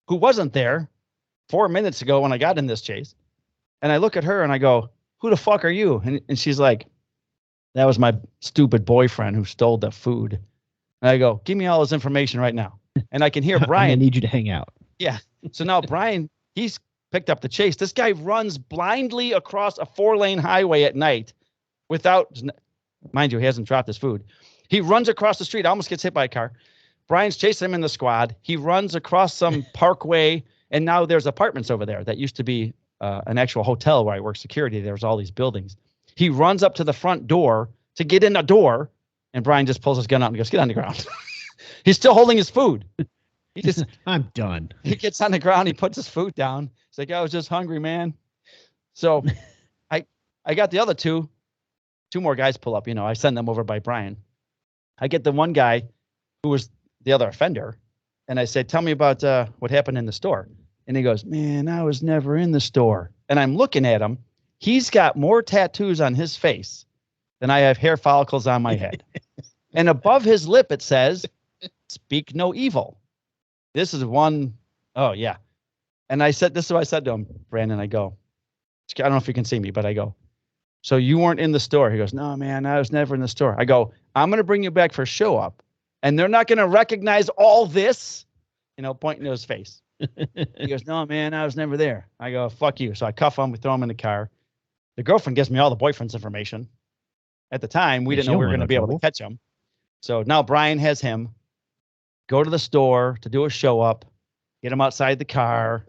who wasn't there 4 minutes ago when I got in this chase. And I look at her and I go, who the fuck are you? And she's like, that was my stupid boyfriend who stole the food. And I go, give me all his information right now. And I can hear Brian. I need you to hang out. Yeah. So now Brian, he's picked up the chase. This guy runs blindly across a 4-lane highway at night without, mind you, he hasn't dropped his food. He runs across the street, almost gets hit by a car. Brian's chasing him in the squad. He runs across some parkway, and now there's apartments over there that used to be an actual hotel where I work security. There's all these buildings. He runs up to the front door to get in the door, and Brian just pulls his gun out and goes, get on the ground. He's still holding his food. He just, I'm done. He gets on the ground. He puts his food down. He's like, I was just hungry, man. So I got the other two more guys pull up. I send them over by Brian. I get the one guy who was the other offender, and I said, tell me about what happened in the store. And he goes, man, I was never in the store. And I'm looking at him. He's got more tattoos on his face than I have hair follicles on my head. And above his lip, it says, speak no evil. This is one, oh, yeah. And I said, this is what I said to him, Brandon. I go, I don't know if you can see me, but I go, so you weren't in the store? He goes, no, man, I was never in the store. I go, I'm going to bring you back for show up, and they're not going to recognize all this, pointing to his face. He goes, no, man, I was never there. I go, fuck you. So I cuff him, we throw him in the car. The girlfriend gives me all the boyfriend's information. At the time, we didn't know we were going to be able to catch him. So now Brian has him go to the store to do a show up, get him outside the car.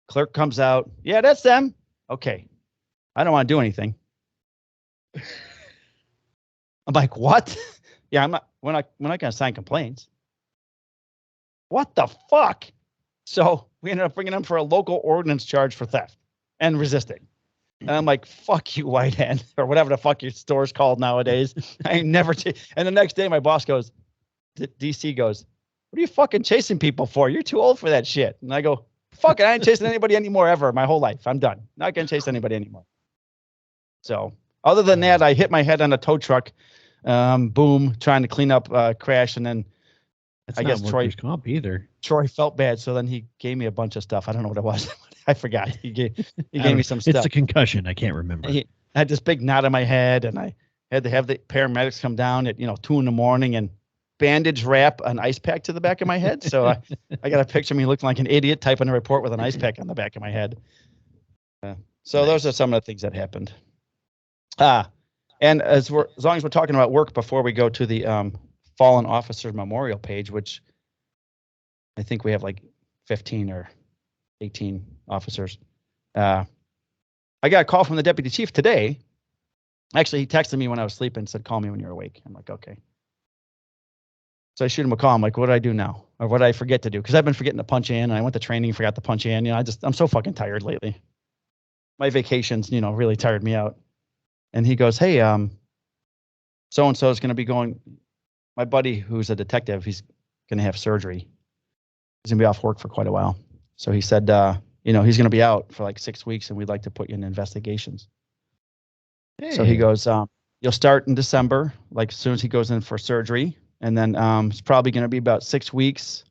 Clerk comes out. Yeah, that's them. Okay. I don't want to do anything. I'm like, what? Yeah, we're not going to sign complaints. What the fuck? So we ended up bringing him for a local ordinance charge for theft and resisting. And I'm like, fuck you, Whitehead, or whatever the fuck your store's called nowadays. I ain't never. And the next day, my boss goes, DC goes, what are you fucking chasing people for? You're too old for that shit. And I go, fuck it, I ain't chasing anybody anymore ever my whole life. I'm done. Not going to chase anybody anymore. So other than that, I hit my head on a tow truck, boom, trying to clean up crash. And then I guess Troy comp either. Troy felt bad. So then he gave me a bunch of stuff. I don't know what it was. I forgot. He gave me some stuff. It's a concussion. I can't remember. I had this big knot on my head, and I had to have the paramedics come down at 2 a.m. and bandage wrap an ice pack to the back of my head. So I got a picture of me looking like an idiot typing a report with an ice pack on the back of my head. So those are some of the things that happened. And as long as we're talking about work, before we go to the Fallen Officer Memorial page, which I think we have like 15 or 18 officers. I got a call from the deputy chief today. Actually, he texted me when I was sleeping, said, call me when you're awake. I'm like, okay. So I shoot him a call. I'm like, what do I do now? Or what did I forget to do? Because I've been forgetting to punch in, and I went to training, forgot to punch in. I'm so fucking tired lately. My vacations, really tired me out. And he goes, hey, so-and-so is going to be going, my buddy who's a detective, he's going to have surgery. He's going to be off work for quite a while. So he said, he's going to be out for like 6 weeks, and we'd like to put you in investigations. Hey. So he goes, you'll start in December, like as soon as he goes in for surgery. And then it's probably going to be about 6 weeks.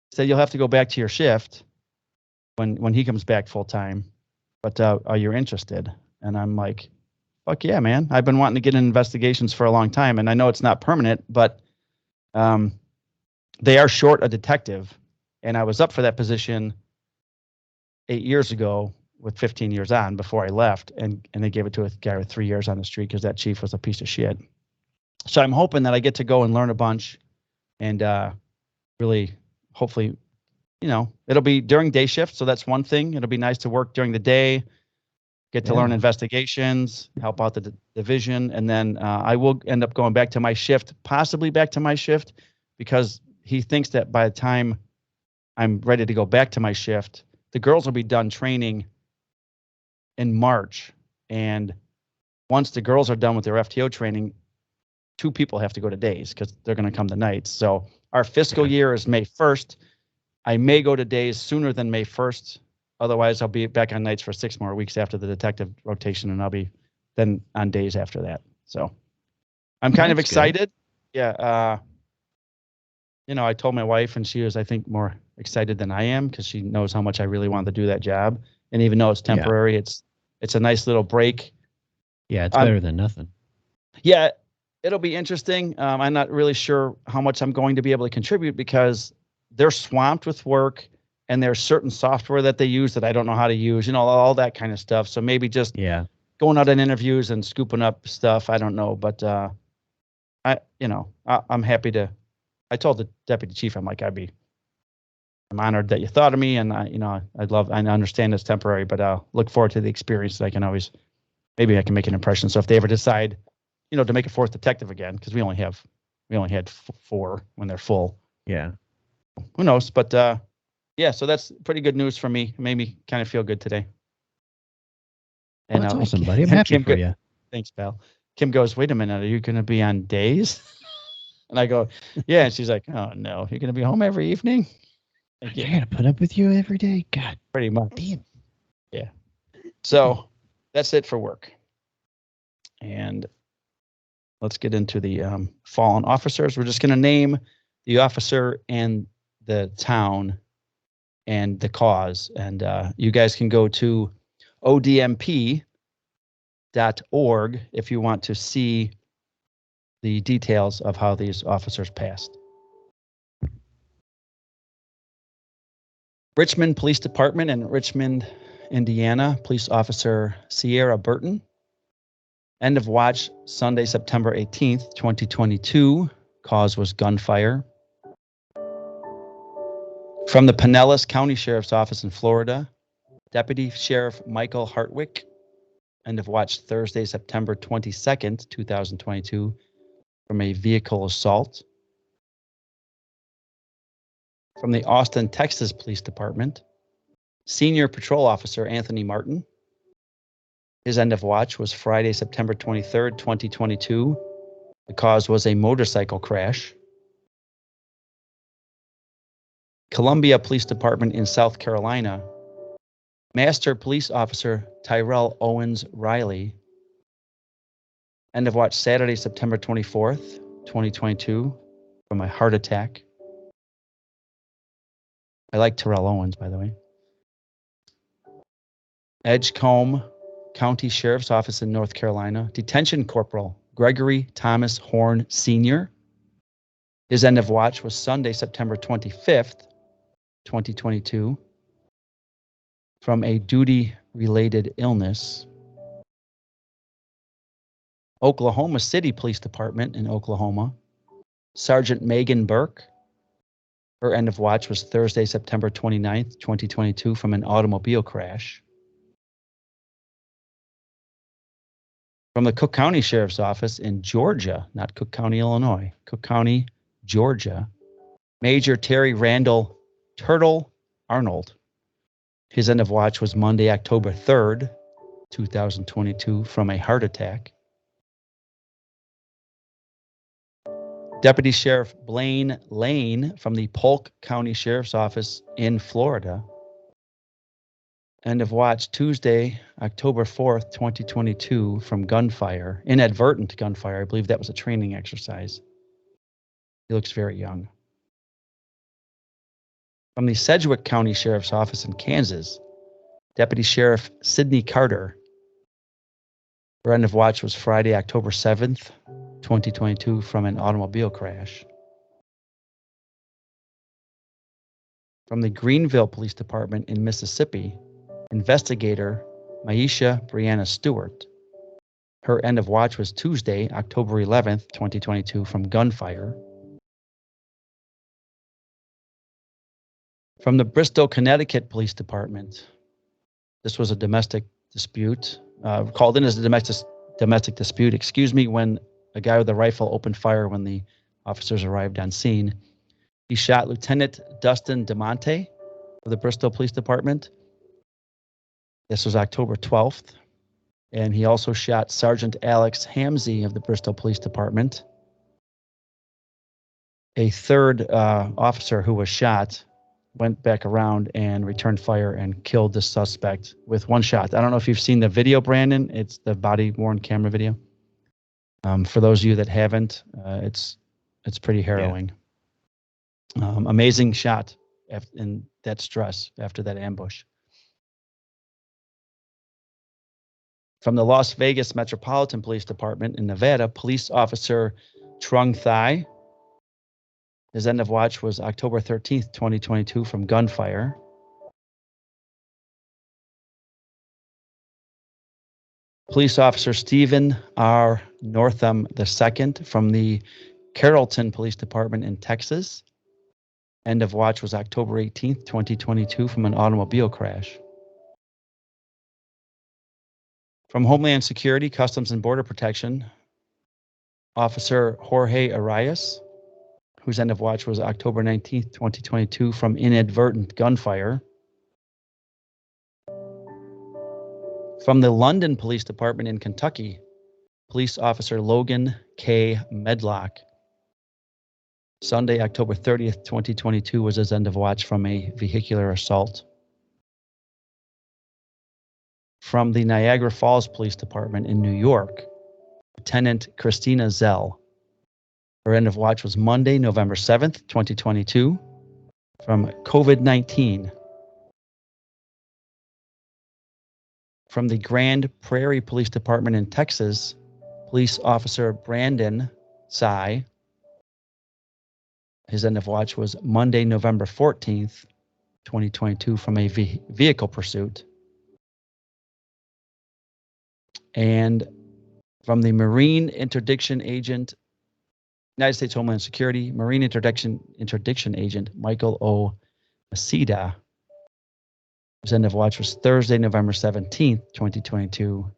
He said, you'll have to go back to your shift when he comes back full time. But are you interested? And I'm like, fuck yeah, man. I've been wanting to get in investigations for a long time. And I know it's not permanent, but they are short a detective. And I was up for that position 8 years ago with 15 years on before I left. And they gave it to a guy with 3 years on the street because that chief was a piece of shit. So I'm hoping that I get to go and learn a bunch and really, hopefully, it'll be during day shift. So that's one thing. It'll be nice to work during the day, get to learn investigations, help out the division. And then I will end up going back to my shift, possibly back to my shift, because he thinks that by the time I'm ready to go back to my shift, the girls will be done training in March. And once the girls are done with their FTO training, 2 people have to go to days because they're going to come to nights. So our fiscal year is May 1st. I may go to days sooner than May 1st. Otherwise, I'll be back on nights for 6 more weeks after the detective rotation, and I'll be then on days after that. So I'm kind of excited. Good. Yeah. I told my wife, and she was, I think, more excited than I am because she knows how much I really want to do that job. And even though it's temporary, it's a nice little break. Yeah, it's better than nothing. Yeah, it'll be interesting. I'm not really sure how much I'm going to be able to contribute because they're swamped with work and there's certain software that they use that I don't know how to use, all that kind of stuff. So maybe just going out in interviews and scooping up stuff. I don't know, but I'm happy to. I told the deputy chief, I'm like, I'm honored that you thought of me, and I understand it's temporary, but I'll look forward to the experience that I can always, maybe I can make an impression. So if they ever decide, to make a fourth detective again, because we only had 4 when they're full. Yeah. Who knows? But so that's pretty good news for me. It made me kind of feel good today. And that's awesome, buddy. I'm happy for you. Thanks, pal. Kim goes, wait a minute, are you going to be on days? And I go, yeah. And she's like, oh no, you're going to be home every evening? I got to put up with you every day? God. Pretty much. Damn. Yeah. So that's it for work. And let's get into the fallen officers. We're just going to name the officer and the town and the cause. And you guys can go to odmp.org if you want to see the details of how these officers passed. Richmond Police Department in Richmond, Indiana, Police Officer Sierra Burton. End of watch Sunday, September 18th, 2022. Cause was gunfire. From the Pinellas County Sheriff's Office in Florida, Deputy Sheriff Michael Hartwick. End of watch Thursday, September 22nd, 2022. From a vehicle assault. From the Austin, Texas Police Department, Senior Patrol Officer Anthony Martin. His end of watch was Friday, September 23rd, 2022. The cause was a motorcycle crash. Columbia Police Department in South Carolina, Master Police Officer Tyrell Owens Riley. End of watch Saturday, September 24th, 2022, from a heart attack. I like Tyrell Owens, by the way. Edgecombe County Sheriff's Office in North Carolina, Detention Corporal Gregory Thomas Horn Sr. His end of watch was Sunday, September 25th, 2022, from a duty-related illness. Oklahoma City Police Department in Oklahoma, Sergeant Megan Burke. Her end of watch was Thursday, September 29th, 2022, from an automobile crash. From the Cook County Sheriff's Office in Georgia, not Cook County, Illinois, Cook County, Georgia, Major Terry Randall Turtle Arnold. His end of watch was Monday, October 3rd, 2022, from a heart attack. Deputy Sheriff Blaine Lane from the Polk County Sheriff's Office in Florida. End of watch Tuesday, October 4th, 2022, from gunfire, inadvertent gunfire. I believe that was a training exercise. He looks very young. From the Sedgwick County Sheriff's Office in Kansas, Deputy Sheriff Sidney Carter. Her end of watch was Friday, October 7th, 2022, from an automobile crash. From the Greenville Police Department in Mississippi, investigator Maisha Brianna Stewart. Her end of watch was Tuesday, October 11th, 2022, from gunfire. From the Bristol, Connecticut Police Department, this was a domestic dispute, called in as a domestic dispute, when a guy with a rifle opened fire when the officers arrived on scene. He shot Lieutenant Dustin DeMonte of the Bristol Police Department. This was October 12th. And he also shot Sergeant Alex Hamsey of the Bristol Police Department. A third officer who was shot went back around and returned fire and killed the suspect with one shot. I don't know if you've seen the video, Brandon. It's the body-worn camera video. For those of you that haven't, it's pretty harrowing. Yeah. Amazing shot. in that stress after that ambush. From the Las Vegas Metropolitan Police Department in Nevada, police officer Trung Thai. His end of watch was October 13th, 2022 from gunfire. Police officer Stephen R. Northam II from the Carrollton Police Department in Texas. End of watch was October 18th, 2022 from an automobile crash. From Homeland Security, Customs and Border Protection, Officer Jorge Arias, whose end of watch was October 19th, 2022 from inadvertent gunfire. From the London Police Department in Kentucky, Police Officer Logan K. Medlock. Sunday, October 30th, 2022 was his end of watch from a vehicular assault. From the Niagara Falls Police Department in New York, Lieutenant Christina Zell. Her end of watch was Monday, November 7th, 2022 from COVID-19. From the Grand Prairie Police Department in Texas, Police Officer Brandon Tsai. His end of watch was Monday, November 14th, 2022 from a vehicle pursuit. And from the Marine Interdiction Agent, United States Homeland Security, Marine Interdiction Agent Michael O. Maceda. His end of watch was Thursday, November 17th, 2022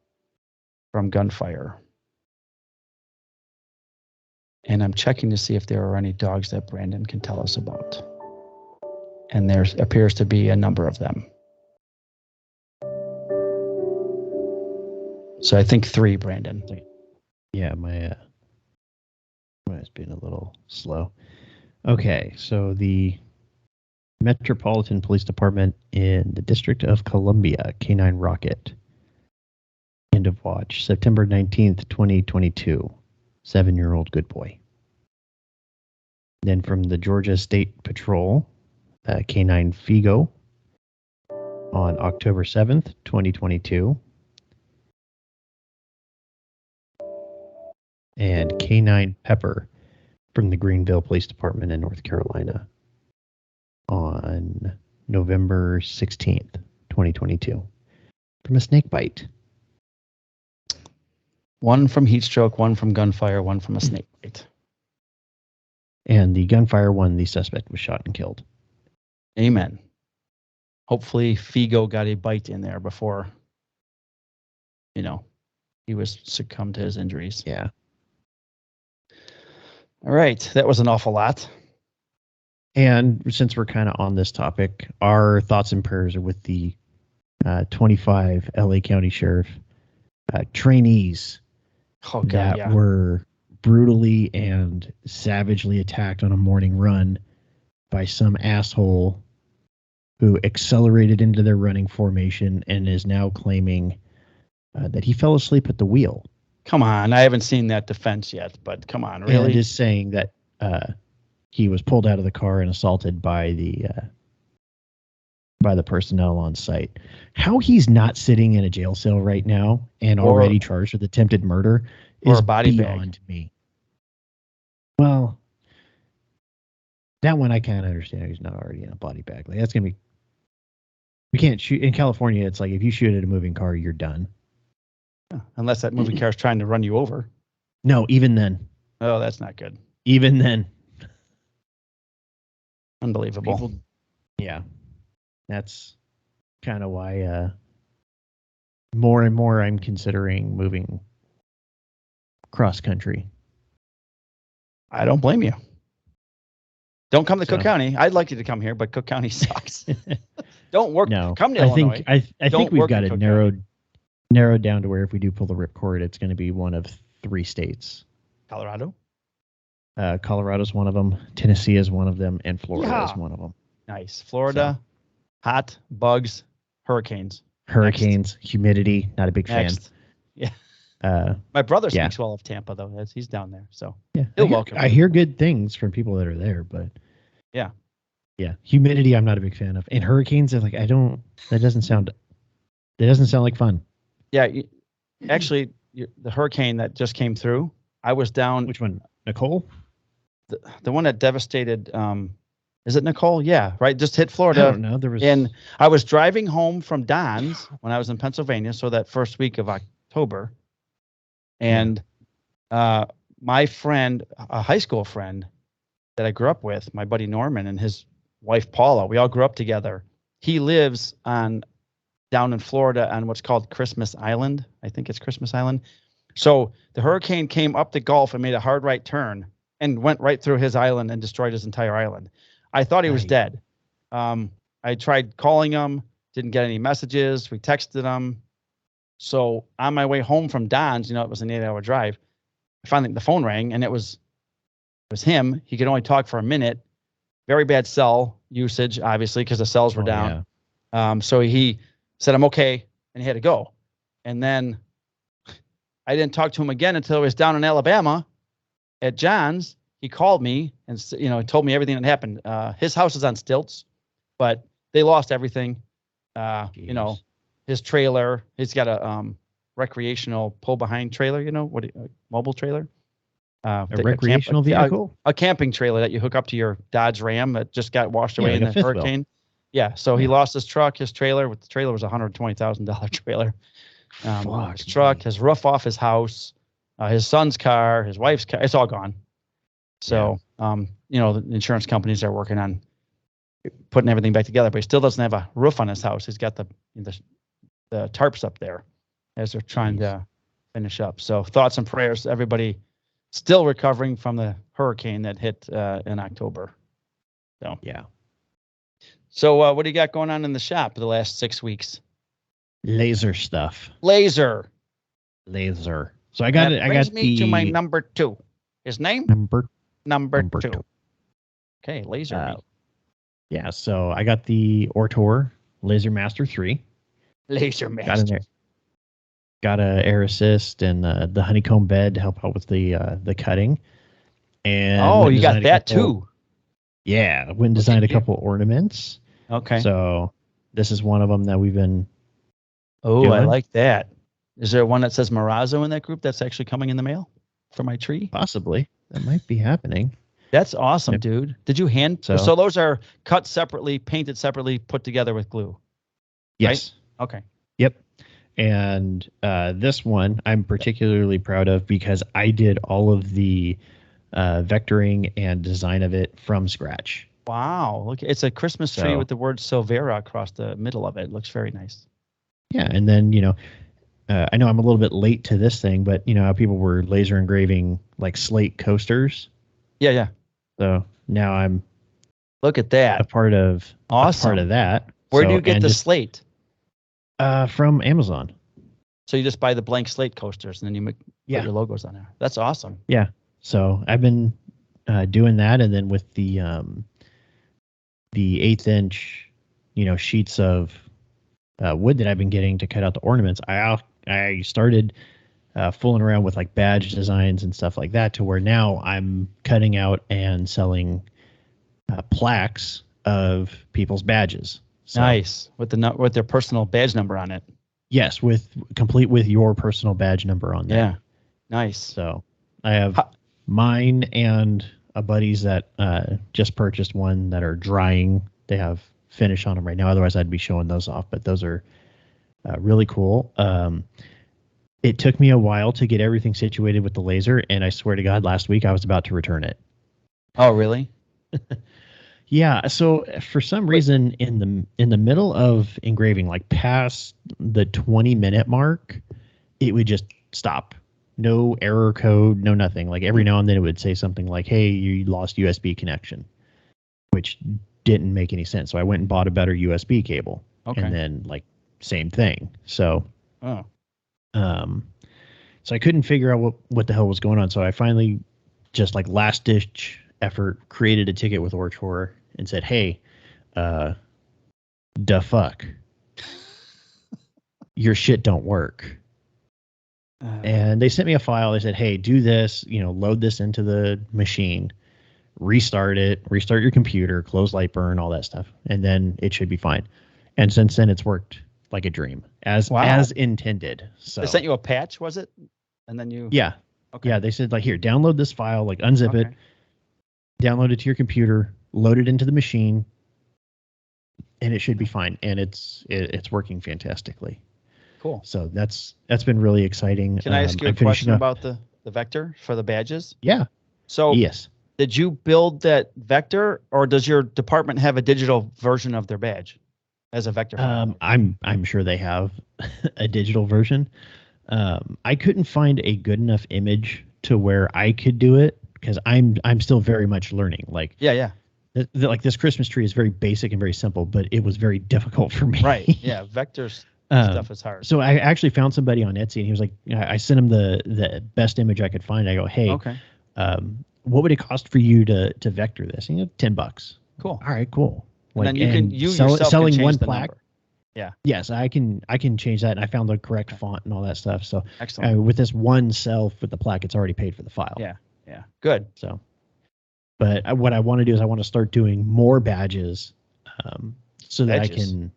from gunfire. And I'm checking to see if there are any dogs that Brandon can tell us about. And there appears to be a number of them. So I think 3, Brandon. Yeah, my mine's being a little slow. Okay, so the Metropolitan Police Department in the District of Columbia, K9 Rocket. End of watch, September 19th, 2022. 7-year-old good boy. Then from the Georgia State Patrol, K9 Figo on October 7th, 2022. And K9 Pepper from the Greenville Police Department in North Carolina on November 16th, 2022 from a snake bite. 1 from heat stroke, 1 from gunfire, 1 from a snake bite. And the gunfire one, the suspect was shot and killed. Amen. Hopefully Figo got a bite in there before, he was succumbed to his injuries. Yeah. All right. That was an awful lot. And since we're kind of on this topic, our thoughts and prayers are with the 25 LA County Sheriff trainees that were brutally and savagely attacked on a morning run by some asshole who accelerated into their running formation and is now claiming that he fell asleep at the wheel. Come on. I haven't seen that defense yet, but come on. Really? And is saying that he was pulled out of the car and assaulted by the personnel on site. How he's not sitting in a jail cell right now and already charged with attempted murder is beyond me. Well, that one I can't understand. He's not already in a body bag. Like that's gonna be. We can't shoot in California. It's like if you shoot at a moving car, you're done. Yeah, unless that moving car is trying to run you over. No, even then. Oh, that's not good. Even then. Unbelievable. Yeah. That's kind of why more and more I'm considering moving cross country. I don't blame you. Don't come to Cook County. I'd like you to come here, but Cook County sucks. Don't work. No, come to Illinois. I think we've got it narrowed down to where if we do pull the ripcord, it's going to be one of 3 states. Colorado? Colorado's one of them. Tennessee is one of them, and Florida is one of them. Nice. Florida, hot, bugs, hurricanes. Hurricanes, humidity. Not a big fan. Yeah. My brother speaks well of Tampa, though. He's down there, so yeah, he'll welcome. I hear good things from people that are there, but yeah, Yeah, humidity I'm not a big fan of, and hurricanes are like that doesn't sound like fun. Yeah, actually, the hurricane that just came through, I was down. Which one, Nicole? The one that devastated. Is it Nicole? Yeah, right. Just hit Florida. I don't know. There was. And I was driving home from Don's when I was in Pennsylvania, so that first week of October, and my friend, a high school friend that I grew up with, my buddy Norman and his wife Paula, we all grew up together. He lives down in Florida on what's called Christmas Island. I think it's Christmas Island. So the hurricane came up the Gulf and made a hard right turn and went right through his island and destroyed his entire island. I thought he was dead. I tried calling him, didn't get any messages. We texted him. So on my way home from Don's, it was an 8-hour drive. Finally, the phone rang, and it was him. He could only talk for a minute. Very bad cell usage, obviously, because the cells were down. Yeah. So he said, "I'm okay," and he had to go. And then I didn't talk to him again until I was down in Alabama at John's. He called me and told me everything that happened. His house is on stilts, but they lost everything. His trailer. He's got a recreational pull-behind trailer. Mobile trailer. A recreational vehicle? A camping trailer that you hook up to your Dodge Ram that just got washed away in the hurricane. Yeah, so he lost his truck, his trailer. The trailer was a $120,000 trailer. His truck, his roof off his house, his son's car, his wife's car. It's all gone. So, the insurance companies are working on putting everything back together, but he still doesn't have a roof on his house. He's got the tarps up there as they're trying to finish up. So thoughts and prayers to everybody still recovering from the hurricane that hit in October. So yeah. So what do you got going on in the shop the last 6 weeks? Laser stuff. Laser. So I got it. I got me to my number 2. His name? Number two. Okay, laser. Yeah. So I got the Ortor Laser Master 3. Laser Master. Got a air assist and the honeycomb bed to help out with the cutting. And you got that too. Yeah, went and designed a couple ornaments. Okay. So this is one of them that we've been. Oh, doing. I like that. Is there one that says Marrazzo in that group that's actually coming in the mail for my tree? Possibly. That might be happening. That's awesome, dude. Did you so those are cut separately, painted separately, put together with glue? Yes. Right? Okay. Yep. And this one I'm particularly proud of because I did all of the vectoring and design of it from scratch. Wow. Look, it's a Christmas tree with the word Silveira across the middle of it. It looks very nice. Yeah. And then, I know I'm a little bit late to this thing, but how people were laser engraving like slate coasters. Yeah. So now I'm. Look at that. A part of that. Where do you get the slate? From Amazon. So you just buy the blank slate coasters and then you put your logos on there. That's awesome. Yeah. So I've been doing that, and then with the 1/8-inch, sheets of wood that I've been getting to cut out the ornaments, I started fooling around with like badge designs and stuff like that, to where now I'm cutting out and selling plaques of people's badges. So, nice, with their personal badge number on it. Yes, complete with your personal badge number on there. Yeah, nice. So I have mine and a buddy's that just purchased one that are drying. They have finish on them right now. Otherwise, I'd be showing those off. But those are really cool. It took me a while to get everything situated with the laser, and I swear to God, last week I was about to return it. Oh, really? Yeah. So for some reason, in the middle of engraving, like past the 20-minute mark, it would just stop. No error code, no nothing. Like every now and then it would say something like, "Hey, you lost USB connection," which didn't make any sense. So I went and bought a better USB cable. Okay. And then like same thing. So so I couldn't figure out what the hell was going on. So I finally just like last ditch effort created a ticket with Ortor and said, "Hey, da fuck. Your shit don't work." And they sent me a file. They said, "Hey, do this, load this into the machine, restart your computer, close Lightburn, all that stuff, and then it should be fine. And since then, it's worked like a dream, as intended. So they sent you a patch, was it? And then you yeah, they said like, here, download this file, like unzip it, download it to your computer, load it into the machine, and it should be fine. And it's working fantastically. Cool. So that's been really exciting. Can I ask you a question about the vector for the badges? Yeah. So yes. Did you build that vector, or does your department have a digital version of their badge as a vector file? I'm sure they have a digital version. I couldn't find a good enough image to where I could do it because I'm still very much learning. Like like this Christmas tree is very basic and very simple, but it was very difficult for me. Right. Yeah. Vectors stuff is hard. So I actually found somebody on Etsy, and he was like, I sent him the best image I could find. I go, hey, what would it cost for you to vector this? And $10. Cool. All right, cool. Like, and then you yourself selling can one change the plaque. Number. Yeah. Yes, I can change that, and I found the correct font and all that stuff. So excellent. With this one sell with the plaque, it's already paid for the file. Yeah. Yeah. Good. So, but what I want to do is I want to start doing more badges, so that I can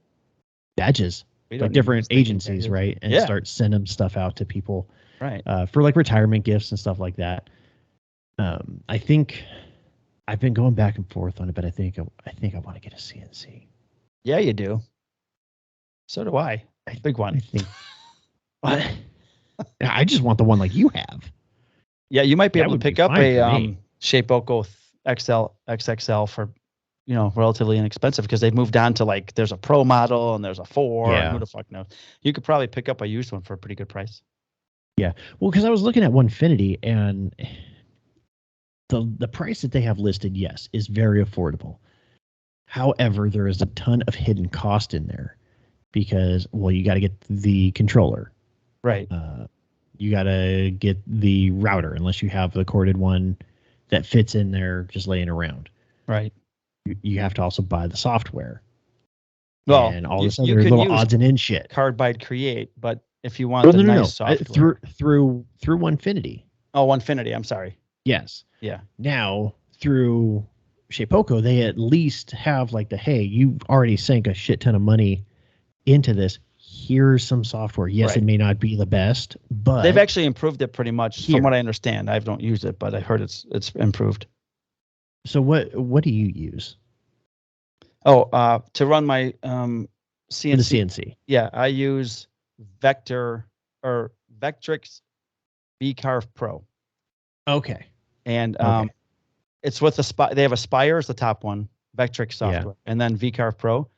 badges like different agencies, right? And start sending stuff out to people, right? For like retirement gifts and stuff like that. I think I've been going back and forth on it, but I think I want to get a CNC. Yeah, you do. So do I. Big one. I think. I just want the one like you have. Yeah, you might be able to pick up a Shapeoko XXL for, relatively inexpensive because they've moved on to like there's a Pro model and there's a 4. And who the fuck knows? You could probably pick up a used one for a pretty good price. Yeah, well, because I was looking at Onefinity and the price that they have listed, yes, is very affordable. However, there is a ton of hidden cost in there because, well, you got to get the controller. Right. You got to get the router unless you have the corded one that fits in there just laying around. Right. You have to also buy the software. Well, and all this other little odds and ends shit. Cardbyte Create, but if you want nice software. Through Onefinity. Oh, Onefinity, I'm sorry. Yes. Yeah. Now, through Shapeoko, they at least have like hey, you already sank a shit ton of money into this. Here's some software. Yes, It may not be the best, but they've actually improved it pretty much from what I understand. I don't use it, but I heard it's improved. So what do you use? Oh, to run my CNC. The CNC. Yeah, I use Vectrix VCarve Pro. Okay. And it's with they have Aspire as the top one, Vectrix software, and then VCarve Pro.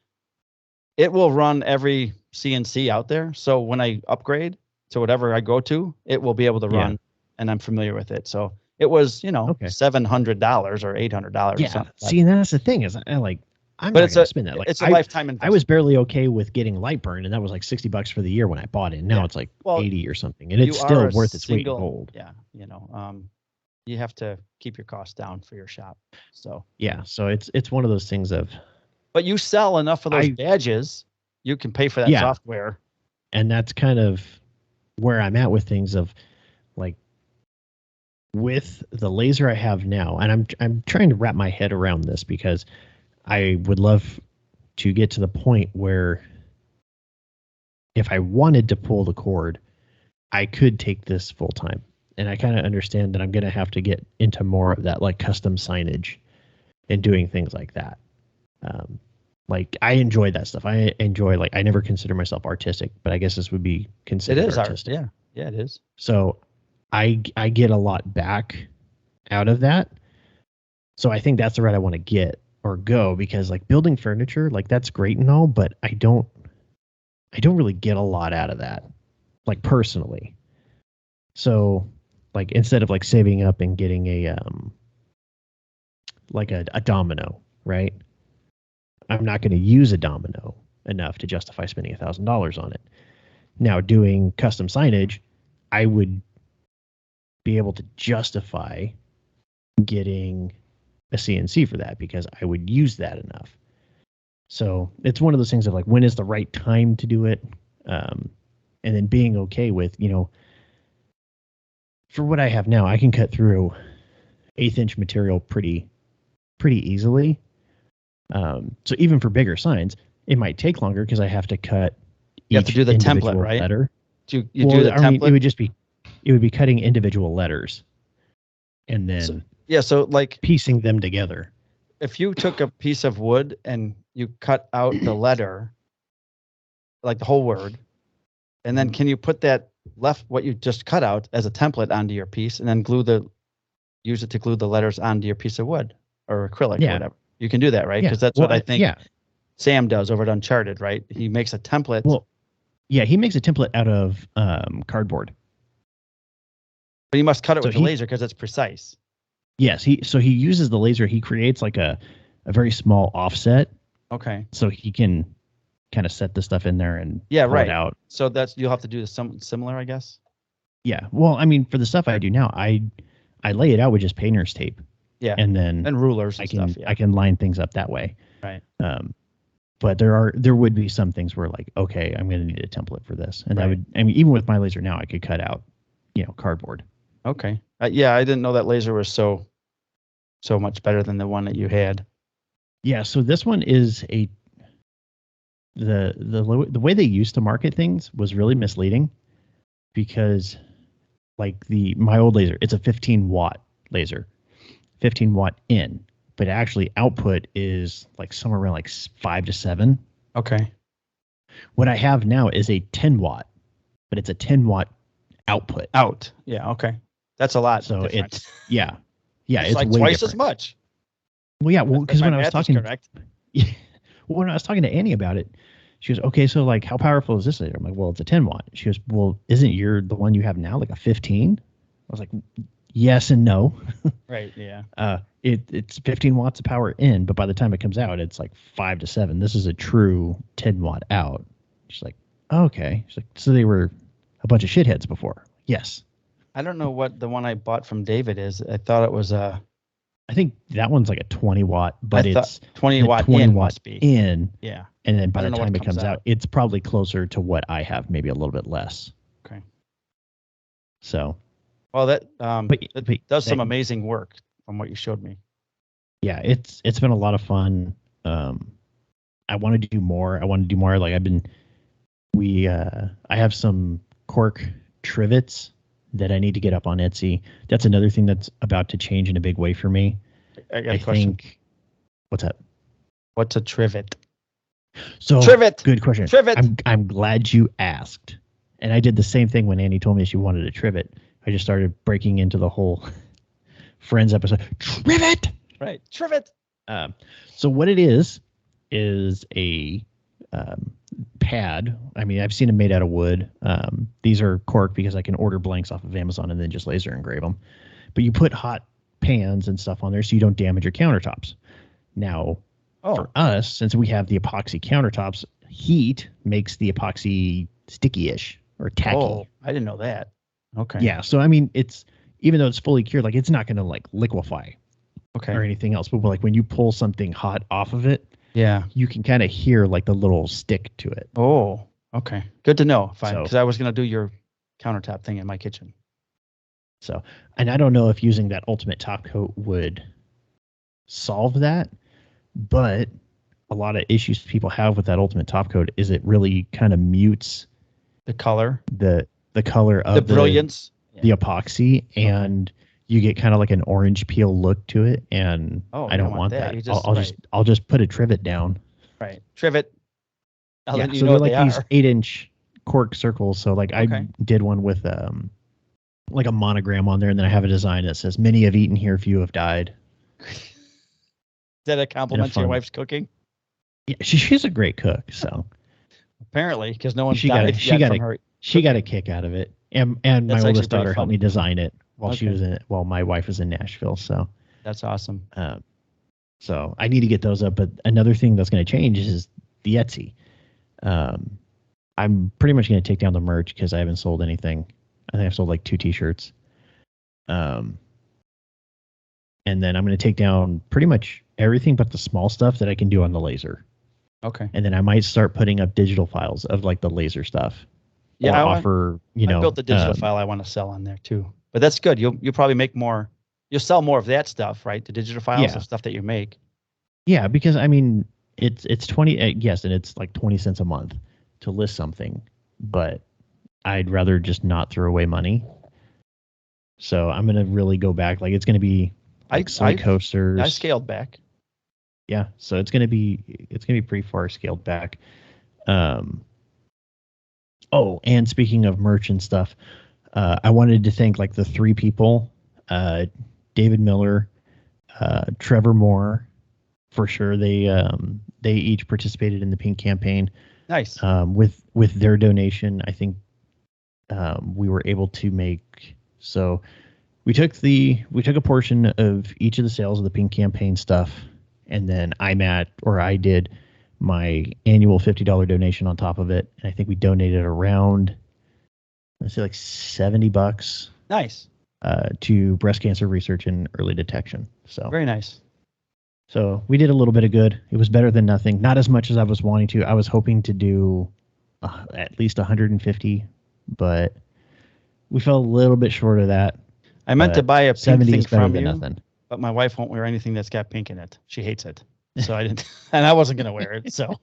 It will run every CNC out there. So when I upgrade to whatever I go to, it will be able to run, and I'm familiar with it. So it was, $700 or $800. Yeah. Or something. See, and that's the thing is, I'm not going to spend that. Like, it's a lifetime investment. I was barely okay with getting Lightburn, and that was like $60 for the year when I bought it. And now it's like 80 or something, and it's still worth its weight in gold. Yeah, you have to keep your costs down for your shop. So so it's one of those things of. But you sell enough of those badges, you can pay for that software. And that's kind of where I'm at with things of like with the laser I have now, and I'm trying to wrap my head around this because I would love to get to the point where if I wanted to pull the cord, I could take this full time. And I kind of understand that I'm going to have to get into more of that like custom signage and doing things like that. Like I enjoy that stuff. I enjoy I never consider myself artistic, but I guess this would be considered artistic. Art. Yeah, it is. So I get a lot back out of that. So I think that's the route I want to get or go because like building furniture, like that's great and all, but I don't really get a lot out of that, like personally. So like instead of like saving up and getting a domino, right? I'm not going to use a domino enough to justify spending $1,000 on it. Now, doing custom signage, I would be able to justify getting a CNC for that because I would use that enough. So it's one of those things of like, when is the right time to do it? And then being okay with, for what I have now, I can cut through 1/8 inch material pretty pretty easily. So even for bigger signs, it might take longer because I have to cut You have to each do the template, individual right? letter. You do the template? Mean, it would be cutting individual letters and then so like piecing them together. If you took a piece of wood and you cut out the letter, like the whole word, and then can you put that what you just cut out as a template onto your piece and then use it to glue the letters onto your piece of wood or acrylic or whatever? You can do that, right? Because that's what I think Sam does over at Uncharted, right? He makes a template. Well, yeah, he makes a template out of cardboard. But you must cut it with the laser because it's precise. Yes, he uses the laser. He creates like a very small offset. Okay. So he can kind of set the stuff in there and pull it out. So you'll have to do something similar, I guess. Yeah. Well, I mean, for the stuff I do now, I lay it out with just painter's tape. Yeah. And then rulers and stuff. Yeah. I can line things up that way. Right. But there would be some things where like, okay, I'm going to need a template for this, and even with my laser now, I could cut out, cardboard. Okay. Yeah, I didn't know that laser was so much better than the one that you had. Yeah. So this one is the way they used to market things was really misleading, because like my old laser, it's a 15-watt laser, 15-watt in, but actually output is like somewhere around like 5 to 7. Okay. What I have now is a 10-watt, but it's a 10-watt output. Yeah. Okay. That's a lot. So different. it's it's like way twice different. as much. Well, yeah. Well, because when I was talking, correct. when I was talking to Annie about it, she goes, "Okay, so like, how powerful is this laser?" I'm like, "Well, it's a 10-watt." She goes, "Well, isn't the one you have now like a 15?" I was like, "Yes and no." Right. Yeah. It's 15 watts of power in, but by the time it comes out, it's like 5 to 7. This is a true 10-watt out. She's like, oh, "Okay." She's like, "So they were a bunch of shitheads before?" Yes. I don't know what the one I bought from David is. I thought it was I think that one's like a 20-watt, but it's 20-watt in must be. Yeah. And then by the time it comes out, it's probably closer to what I have, maybe a little bit less. Okay. So. Well, that does some amazing work from what you showed me. Yeah, it's been a lot of fun. I want to do more. Like I have some cork trivets that I need to get up on Etsy. That's another thing that's about to change in a big way for me. I got a question. What's that? What's a trivet? So trivet. Good question. Trivet. I'm glad you asked. And I did the same thing when Annie told me she wanted a trivet. I just started breaking into the whole Friends episode. Trivet. Right. Trivet. So what it is a pad. I mean, I've seen them made out of wood. These are cork because I can order blanks off of Amazon and then just laser engrave them. But you put hot pans and stuff on there so you don't damage your countertops. Now, for us, since we have the epoxy countertops, heat makes the epoxy sticky-ish or tacky. Oh, I didn't know that. Okay. Yeah, so I mean, even though it's fully cured, like it's not going to like liquefy or anything else. But like when you pull something hot off of it, you can kind of hear like the little stick to it. Oh, okay. Good to know. Fine, because I was going to do your countertop thing in my kitchen. So, and I don't know if using that ultimate top coat would solve that, but a lot of issues people have with that ultimate top coat is it really kind of mutes the color, the color of the brilliance, the epoxy, and you get kind of like an orange peel look to it, and I don't want that. I'll just put a trivet down. Right, trivet. So they're like these 8-inch cork circles. So like I did one with like a monogram on there, and then I have a design that says "Many have eaten here, few have died." Is that a compliment to your wife's cooking? Yeah, she's a great cook. So apparently, because no one's died from her. She got a kick out of it, and my oldest daughter helped me design it while my wife was in Nashville. So that's awesome. So I need to get those up. But another thing that's going to change is the Etsy. I'm pretty much going to take down the merch because I haven't sold anything. I think I've sold like 2 T-shirts. And then I'm going to take down pretty much everything but the small stuff that I can do on the laser. Okay. And then I might start putting up digital files of like the laser stuff. Yeah, I built the digital file I want to sell on there too. But that's good. You'll probably make more. you'll sell more of that stuff, right? The digital files, the stuff that you make. Yeah, because I mean, it's 20. Yes, and it's like 20 cents a month to list something, but I'd rather just not throw away money. So I'm gonna really go back. Like it's gonna be like soy coasters. I scaled back. Yeah, so it's gonna be pretty far scaled back. Oh, and speaking of merch and stuff, I wanted to thank like the 3 people, David Miller, Trevor Moore, for sure. They each participated in the Pink campaign. Nice. With their donation, I think we were able to make. So we took a portion of each of the sales of the Pink campaign stuff, and then I did my annual $50 donation on top of it, and I think we donated around, let's say, like $70. Nice. To breast cancer research and early detection. So very nice. So we did a little bit of good. It was better than nothing. Not as much as I was wanting to. I was hoping to do at least 150, but we fell a little bit short of that. I meant to buy a pink thing from you, nothing. But my wife won't wear anything that's got pink in it. She hates it. So I didn't, and I wasn't going to wear it. So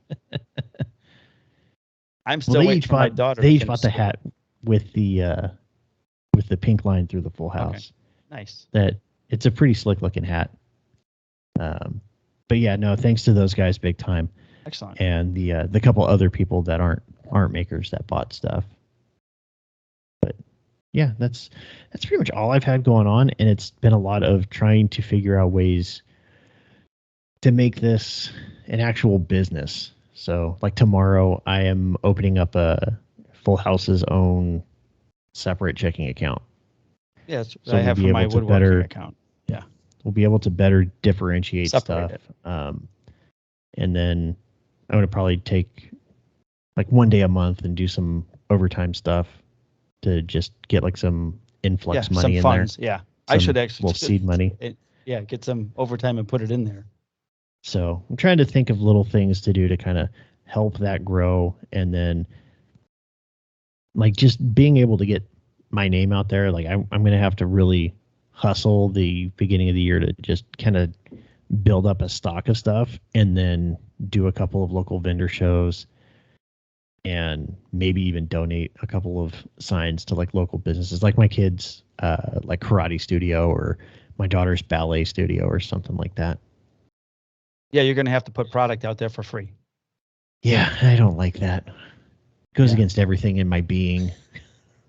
I'm still waiting for my daughter. They each bought the hat with the pink line through the full house. Okay. Nice. That it's a pretty slick looking hat. But yeah, no, thanks to those guys big time. Excellent. And the couple other people that aren't makers that bought stuff. But yeah, that's pretty much all I've had going on, and it's been a lot of trying to figure out ways to make this an actual business. So like tomorrow I am opening up a Full House's own separate checking account. Yes, so I have for my woodworking account. Yeah. We'll be able to better differentiate Separate stuff. And then I'm going to probably take like one day a month and do some overtime stuff to just get like some influx money in funds. there. Yeah. I should actually. Little seed money. Get some overtime and put it in there. So I'm trying to think of little things to do to kind of help that grow. And then like just being able to get my name out there. Like I'm going to have to really hustle the beginning of the year to just kind of build up a stock of stuff, and then do a couple of local vendor shows, and maybe even donate a couple of signs to like local businesses, like my kids' like karate studio or my daughter's ballet studio or something like that. Yeah, you're going to have to put product out there for free. Yeah, I don't like that. It goes against everything in my being.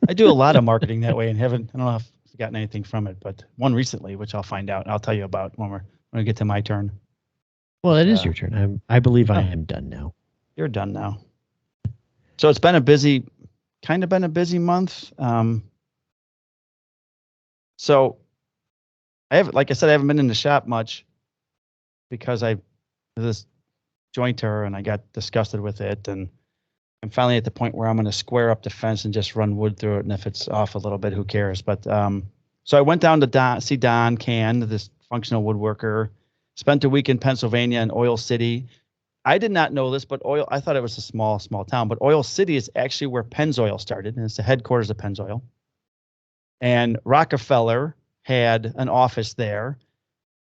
I do a lot of marketing that way, and I don't know if I've gotten anything from it, but one recently, which I'll find out and I'll tell you about when we get to my turn. Well, it is your turn. I believe I am done now. You're done now. So it's been a busy month. So like I said, I haven't been in the shop much because this jointer and I got disgusted with it, and I'm finally at the point where I'm going to square up the fence and just run wood through it. And if it's off a little bit, who cares? But so I went down to see Don Can, this functional woodworker. Spent a week in Pennsylvania in Oil City. I did not know this, but I thought it was a small town. But Oil City is actually where Pennzoil started, and it's the headquarters of Pennzoil. And Rockefeller had an office there.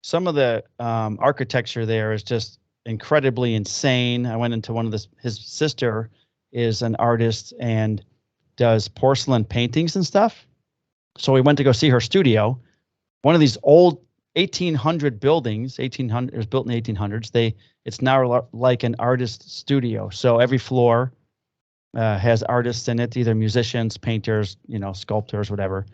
Some of the architecture there is just incredibly insane. I went into his sister is an artist and does porcelain paintings and stuff. So we went to go see her studio. One of these old 1800 buildings, it was built in the 1800s. It's now like an artist studio. So every floor has artists in it, either musicians, painters, sculptors, whatever.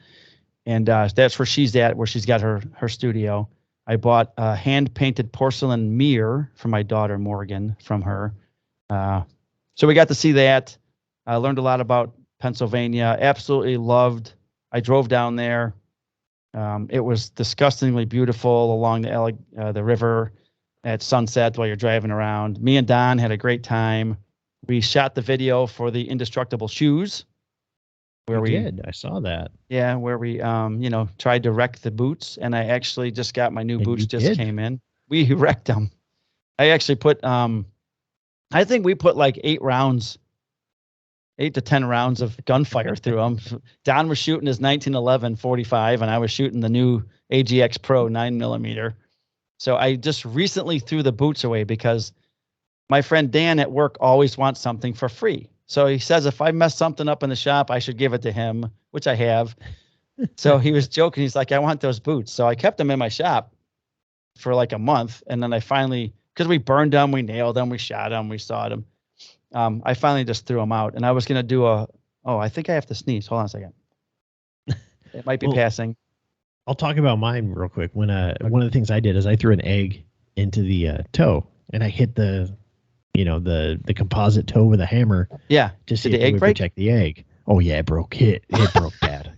And that's where she's at, where she's got her studio. I bought a hand-painted porcelain mirror for my daughter, Morgan, from her. So we got to see that. I learned a lot about Pennsylvania. Absolutely loved. I drove down there. It was disgustingly beautiful along the river at sunset while you're driving around. Me and Don had a great time. We shot the video for the Indestructible Shoes. I saw that. Yeah, where we tried to wreck the boots, and I actually just got my new boots came in. We wrecked them. I actually put I think we put like 8 rounds 8 to 10 rounds of gunfire through them. Don was shooting his 1911 45, and I was shooting the new AGX Pro 9mm. So I just recently threw the boots away because my friend Dan at work always wants something for free. So he says if I mess something up in the shop, I should give it to him, which I have. So he was joking. He's like, I want those boots. So I kept them in my shop for like a month. And then I finally, because we burned them, we nailed them, we shot them, we sawed them. I finally just threw them out. And I was going to do I think I have to sneeze. Hold on a second. It might be passing. I'll talk about mine real quick. When one of the things I did is I threw an egg into the toe, and I hit the composite toe with a hammer. Yeah. To see if it would protect the egg. Oh yeah, it broke. It broke bad.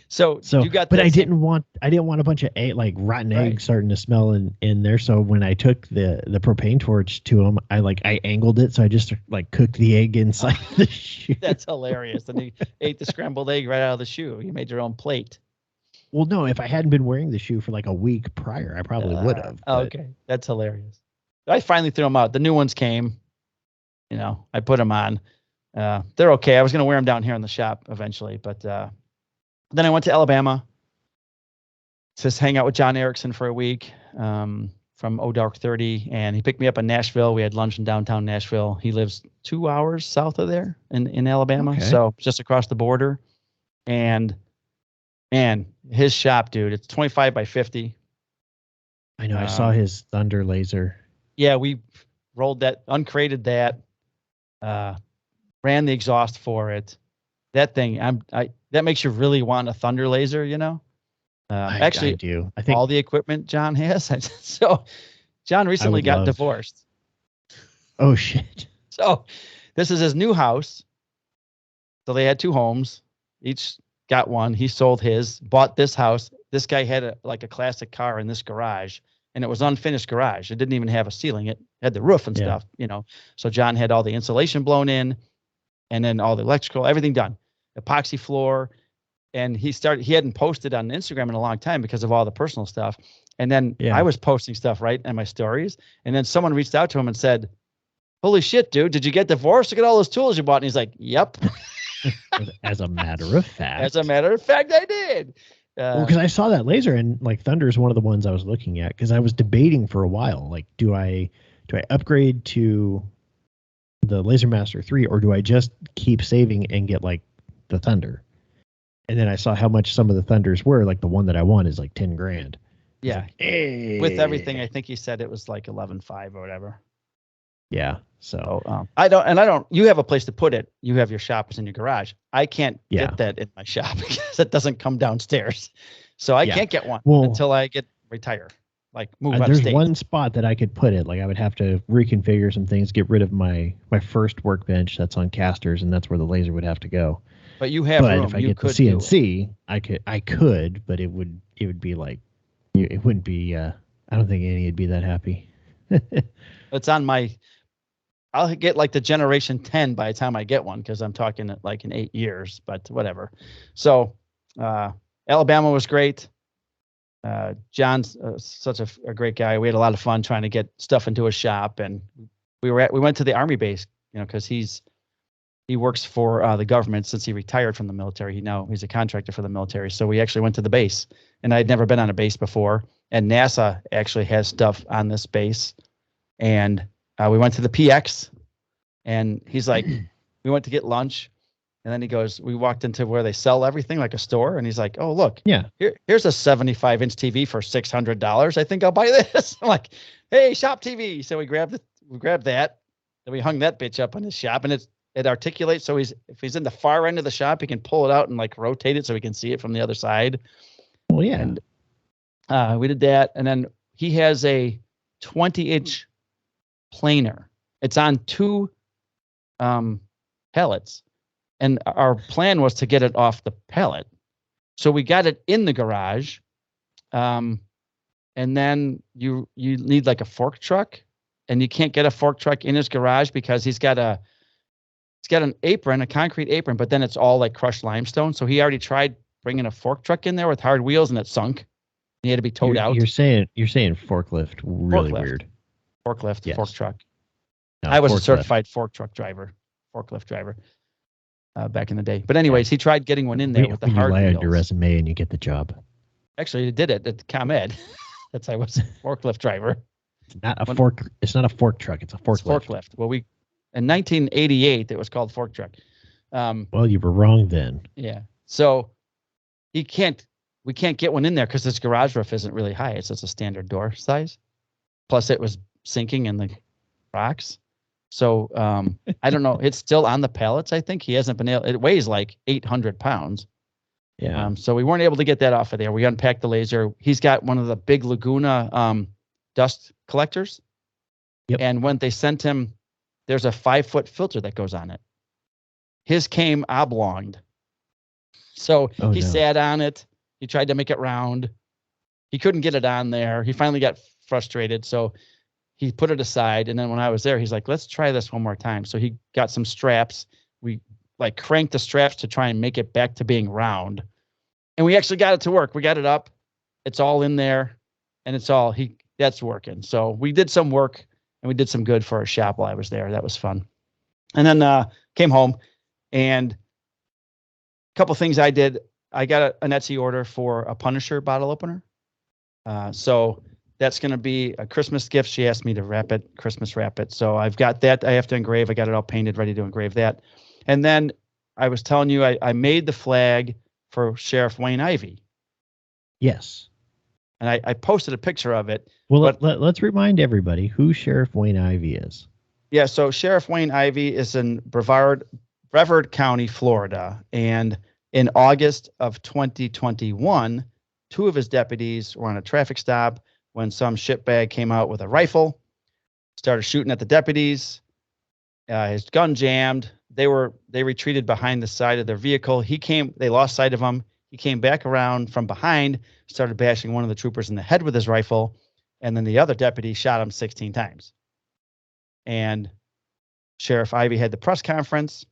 So you got, but I didn't want a bunch of rotten eggs starting to smell in there. So when I took the propane torch to them, I angled it, so I just cooked the egg inside the shoe. That's hilarious. And you ate the scrambled egg right out of the shoe. You made your own plate. Well, no, if I hadn't been wearing the shoe for like a week prior, I probably would have. Okay, that's hilarious. I finally threw them out. The new ones came. I put them on. They're okay. I was going to wear them down here in the shop eventually, but then I went to Alabama to hang out with John Erickson for a week from O'Dark 30, and he picked me up in Nashville. We had lunch in downtown Nashville. He lives 2 hours south of there in Alabama, so just across the border. And man, his shop, dude, it's 25 by 50. I know. I saw his Thunder laser. Yeah, we rolled that, uncrated that, ran the exhaust for it. That thing, that makes you really want a Thunder laser, Actually, I do. I think all the equipment John has. So John recently got divorced. Oh shit. So this is his new house. So they had 2 homes, each got one. He sold his, bought this house. This guy had a classic car in this garage, and it was unfinished garage. It didn't even have a ceiling. It had the roof and stuff, So John had all the insulation blown in, and then all the electrical, everything done. Epoxy floor. And he hadn't posted on Instagram in a long time because of all the personal stuff. And then I was posting stuff in my stories. And then someone reached out to him and said, holy shit, dude, did you get divorced? Look at all those tools you bought. And he's like, yep. As a matter of fact. As a matter of fact, I did. Because I saw that laser, and Thunder is one of the ones I was looking at, because I was debating for a while, do I upgrade to the Laser Master 3, or do I just keep saving and get the Thunder? And then I saw how much some of the Thunders were. The one that I want is $10,000. Yeah. Hey. With everything, I think he said it was 11.5 or whatever. Yeah. So you have a place to put it. You have your shop is in your garage. I can't get that in my shop because it doesn't come downstairs. So I can't get one until I retire. Move out of there's state. One spot that I could put it. I would have to reconfigure some things, get rid of my first workbench that's on casters, and that's where the laser would have to go. But you have room. If I get the CNC, I could, but it would be it wouldn't be. I don't think Annie would be that happy. It's on my. I'll get the Generation 10 by the time I get one, because I'm talking in 8 years. But whatever. So Alabama was great. John's such a great guy. We had a lot of fun trying to get stuff into his shop, and we went to the Army base, because he works for the government since he retired from the military. He's a contractor for the military. So we actually went to the base, and I'd never been on a base before. And NASA actually has stuff on this base. And we went to the PX, and he's like, we went to get lunch. And then he goes, we walked into where they sell everything, like a store. And he's like, oh, look, here's a 75-inch TV for $600. I think I'll buy this. I'm like, hey, shop TV. So we grabbed that. Then we hung that bitch up in his shop, and it articulates. So if he's in the far end of the shop, he can pull it out and rotate it so he can see it from the other side. Well, yeah. And we did that. And then he has a 20-inch planer. It's on 2 pellets. And our plan was to get it off the pallet. So we got it in the garage. And then you need a fork truck, and you can't get a fork truck in his garage because he's got an apron, a concrete apron, but then it's all crushed limestone. So he already tried bringing a fork truck in there with hard wheels, and it sunk. He had to be towed out. You're saying forklift, really weird. Forklift, yes. Fork truck. No, I was a certified fork truck driver. forklift driver back in the day. But anyways, he tried getting one in there with the hard wheels. You lie wheels. on your resume and you get the job. Actually, he did it at ComEd. That's I was a forklift driver. It's not a fork. It's not a fork truck. It's a forklift. Forklift. Well, in 1988 it was called fork truck. Well, you were wrong then. Yeah. So we can't get one in there because this garage roof isn't really high. It's just a standard door size. Plus, it was sinking in the rocks. So I don't know. It's still on the pallets. I think he hasn't been able. It weighs like 800 pounds. Yeah. So we weren't able to get that off of there. We unpacked the laser. He's got one of the big Laguna dust collectors. Yep. And when they sent him, there's a 5-foot filter that goes on it. His came oblonged. So he sat on it. He tried to make it round. He couldn't get it on there. He finally got frustrated. So he put it aside. And then when I was there, he's like, let's try this one more time. So he got some straps. We like cranked the straps to try and make it back to being round. And we actually got it to work. We got it up. It's all in there. And that's working. So we did some work and we did some good for our shop while I was there. That was fun. And then came home and a couple things I did. I got an Etsy order for a Punisher bottle opener. So that's going to be a Christmas gift. She asked me to Christmas wrap it. So I've got that. I have to engrave. I got it all painted, ready to engrave that. And then I was telling you, I made the flag for Sheriff Wayne Ivey. Yes. And I posted a picture of it. Well, let's remind everybody who Sheriff Wayne Ivey is. Yeah, so Sheriff Wayne Ivey is in Brevard County, Florida. And in August of 2021, 2 of his deputies were on a traffic stop when some shitbag came out with a rifle, started shooting at the deputies. His gun jammed. They retreated behind the side of their vehicle. They lost sight of him. He came back around from behind, started bashing one of the troopers in the head with his rifle, and then the other deputy shot him 16 times. And Sheriff Ivey had the press conference,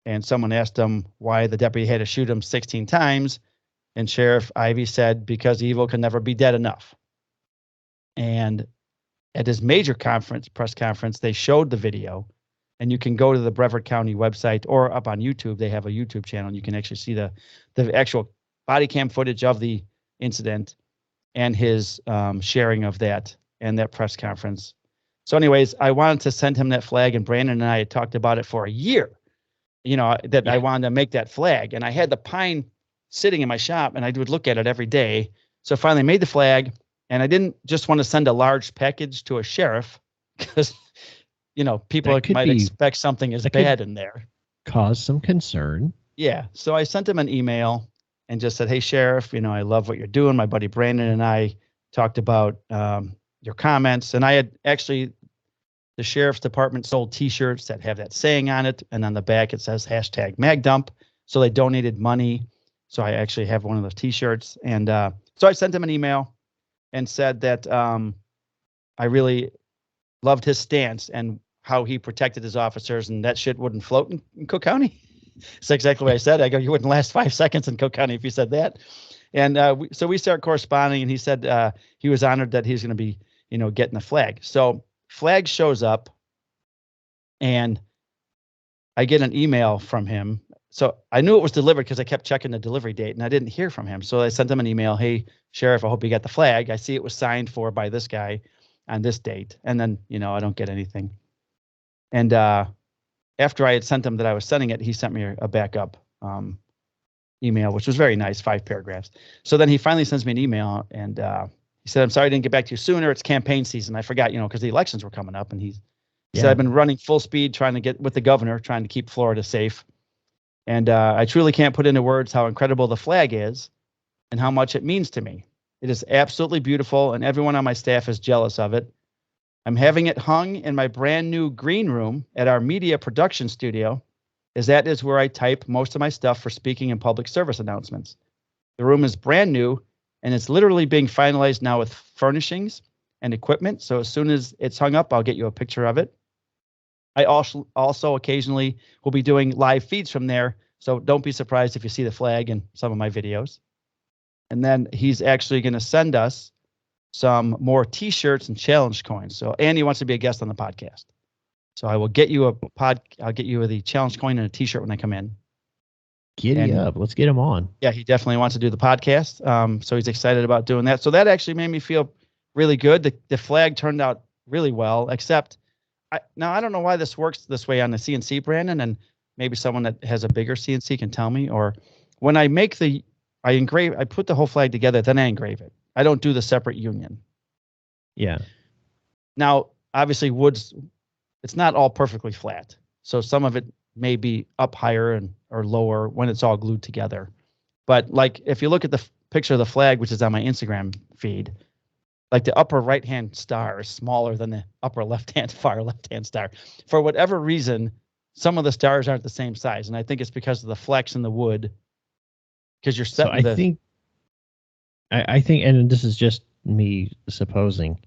and someone asked him why the deputy had to shoot him 16 times. And Sheriff Ivey said, because evil can never be dead enough. And at his major press conference, they showed the video. And you can go to the Brevard County website or up on YouTube. They have a YouTube channel. You can actually see the actual body cam footage of the incident and his sharing of that and that press conference. So anyways, I wanted to send him that flag, and Brandon and I had talked about it for a year, I wanted to make that flag. And I had the pine sitting in my shop, and I would look at it every day. So I finally made the flag, and I didn't just want to send a large package to a sheriff because people might expect something as bad in there. Cause some concern. Yeah. So I sent him an email and just said, hey, Sheriff, I love what you're doing. My buddy Brandon and I talked about your comments. And I had actually, the Sheriff's Department sold T-shirts that have that saying on it. And on the back, it says #MagDump. So they donated money. So I actually have one of those T-shirts. And so I sent him an email and said that I really loved his stance and how he protected his officers, and that shit wouldn't float in Cook County. It's exactly what I said. I go, you wouldn't last 5 seconds in Cook County if you said that. And so we start corresponding, and he said he was honored that he's going to be, getting the flag. So flag shows up, and I get an email from him. So I knew it was delivered because I kept checking the delivery date, and I didn't hear from him. So I sent him an email. Hey, Sheriff, I hope you got the flag. I see it was signed for by this guy on this date. And then, I don't get anything. And after I had sent him that I was sending it, he sent me a backup email, which was very nice, 5 paragraphs. So then he finally sends me an email, and he said, I'm sorry I didn't get back to you sooner. It's campaign season. I forgot, because the elections were coming up. And he said, I've been running full speed trying to get with the governor, trying to keep Florida safe. And I truly can't put into words how incredible the flag is and how much it means to me. It is absolutely beautiful, and everyone on my staff is jealous of it. I'm having it hung in my brand new green room at our media production studio, as that is where I type most of my stuff for speaking and public service announcements. The room is brand new, and it's literally being finalized now with furnishings and equipment. So as soon as it's hung up, I'll get you a picture of it. I also occasionally will be doing live feeds from there, so don't be surprised if you see the flag in some of my videos. And then he's actually going to send us some more T-shirts and challenge coins. So Andy wants to be a guest on the podcast. So I'll get you the challenge coin and a t-shirt when I come in. Giddy up. Let's get him on. Yeah, he definitely wants to do the podcast. So he's excited about doing that. So that actually made me feel really good. The flag turned out really well, except now I don't know why this works this way on the CNC, Brandon, and maybe someone that has a bigger CNC can tell me. Or when I make I put the whole flag together, then I engrave it. I don't do the separate union. Yeah. Now, obviously, it's not all perfectly flat. So some of it may be up higher or lower when it's all glued together. But like if you look at the picture of the flag, which is on my Instagram feed, like the upper right-hand star is smaller than the upper far left-hand star. For whatever reason, some of the stars aren't the same size. And I think it's because of the flex in the wood. Because you're setting I think, and this is just me supposing,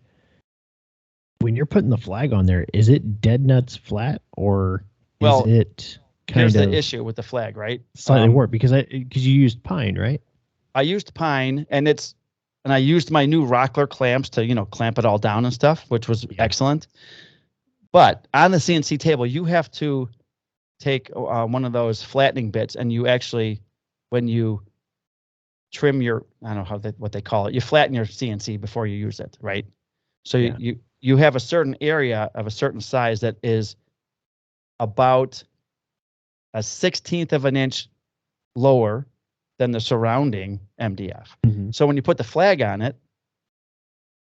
when you're putting the flag on there, is it dead nuts flat or is it kind of? Here's the issue with the flag, right? Slightly warped because you used pine, right? I used pine, and I used my new Rockler clamps to clamp it all down and stuff, which was excellent. But on the CNC table, you have to take one of those flattening bits, and you actually, when you trim I don't know what they call it, you flatten your CNC before you use it, right? So you have a certain area of a certain size that is about a 1/16 of an inch lower than the surrounding MDF. Mm-hmm. So when you put the flag on it,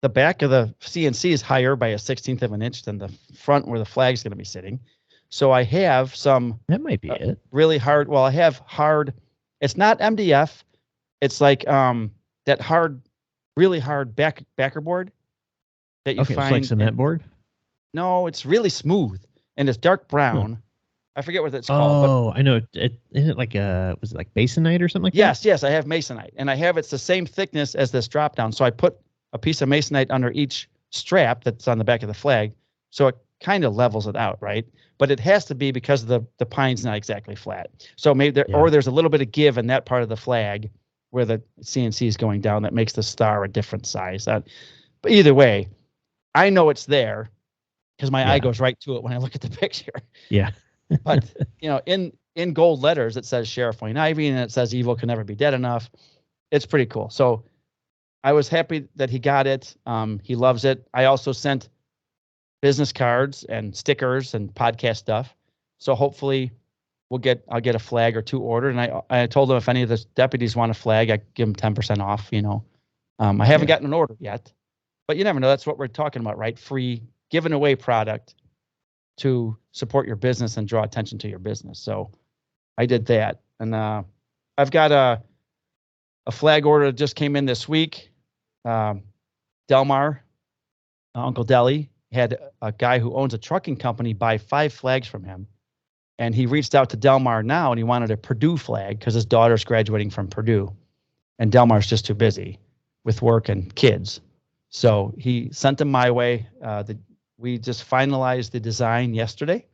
the back of the CNC is higher by a 1/16 of an inch than the front where the flag is going to be sitting. So I have some. That might be it. Really hard. Well, I have hard. It's not MDF. It's like that hard, really hard backer board that you find. It's like cement board? No, it's really smooth and it's dark brown. Huh. I forget what it's called. Oh, I know. Isn't it like was it like masonite or something like that? Yes, I have masonite, and it's the same thickness as this drop down. So I put a piece of masonite under each strap that's on the back of the flag, so it kind of levels it out, right? But it has to be because the pine's not exactly flat. So maybe there's a little bit of give in that part of the flag where the CNC is going down that makes the star a different size. But either way, I know it's there because my eye goes right to it when I look at the picture. Yeah. But in gold letters it says Sheriff Wayne Ivey, and it says evil can never be dead enough. It's pretty cool. So I was happy that he got it. He loves it. I also sent business cards and stickers and podcast stuff. So hopefully I'll get a flag or two ordered. And I told him if any of the deputies want a flag, I give them 10% off. I haven't gotten an order yet, but you never know. That's what we're talking about, right? Free, giving away product to support your business and draw attention to your business. So I did that, and I've got a flag order that just came in this week. Delmar, Uncle Deli, had a guy who owns a trucking company buy 5 flags from him. And he reached out to Delmar now, and he wanted a Purdue flag because his daughter's graduating from Purdue. And Delmar's just too busy with work and kids. So he sent them my way. We just finalized the design yesterday.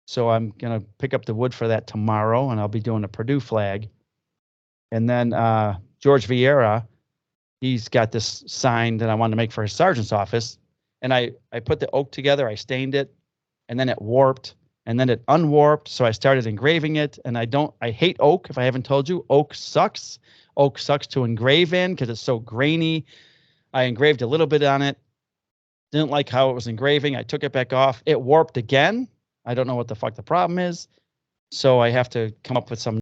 So I'm going to pick up the wood for that tomorrow, and I'll be doing a Purdue flag. And then George Vieira, he's got this sign that I wanted to make for his sergeant's office. And I put the oak together, I stained it, and then it warped. And then it unwarped, so I started engraving it. And I hate oak, if I haven't told you. Oak sucks. Oak sucks to engrave in because it's so grainy. I engraved a little bit on it. Didn't like how it was engraving. I took it back off. It warped again. I don't know what the fuck the problem is. So I have to come up with some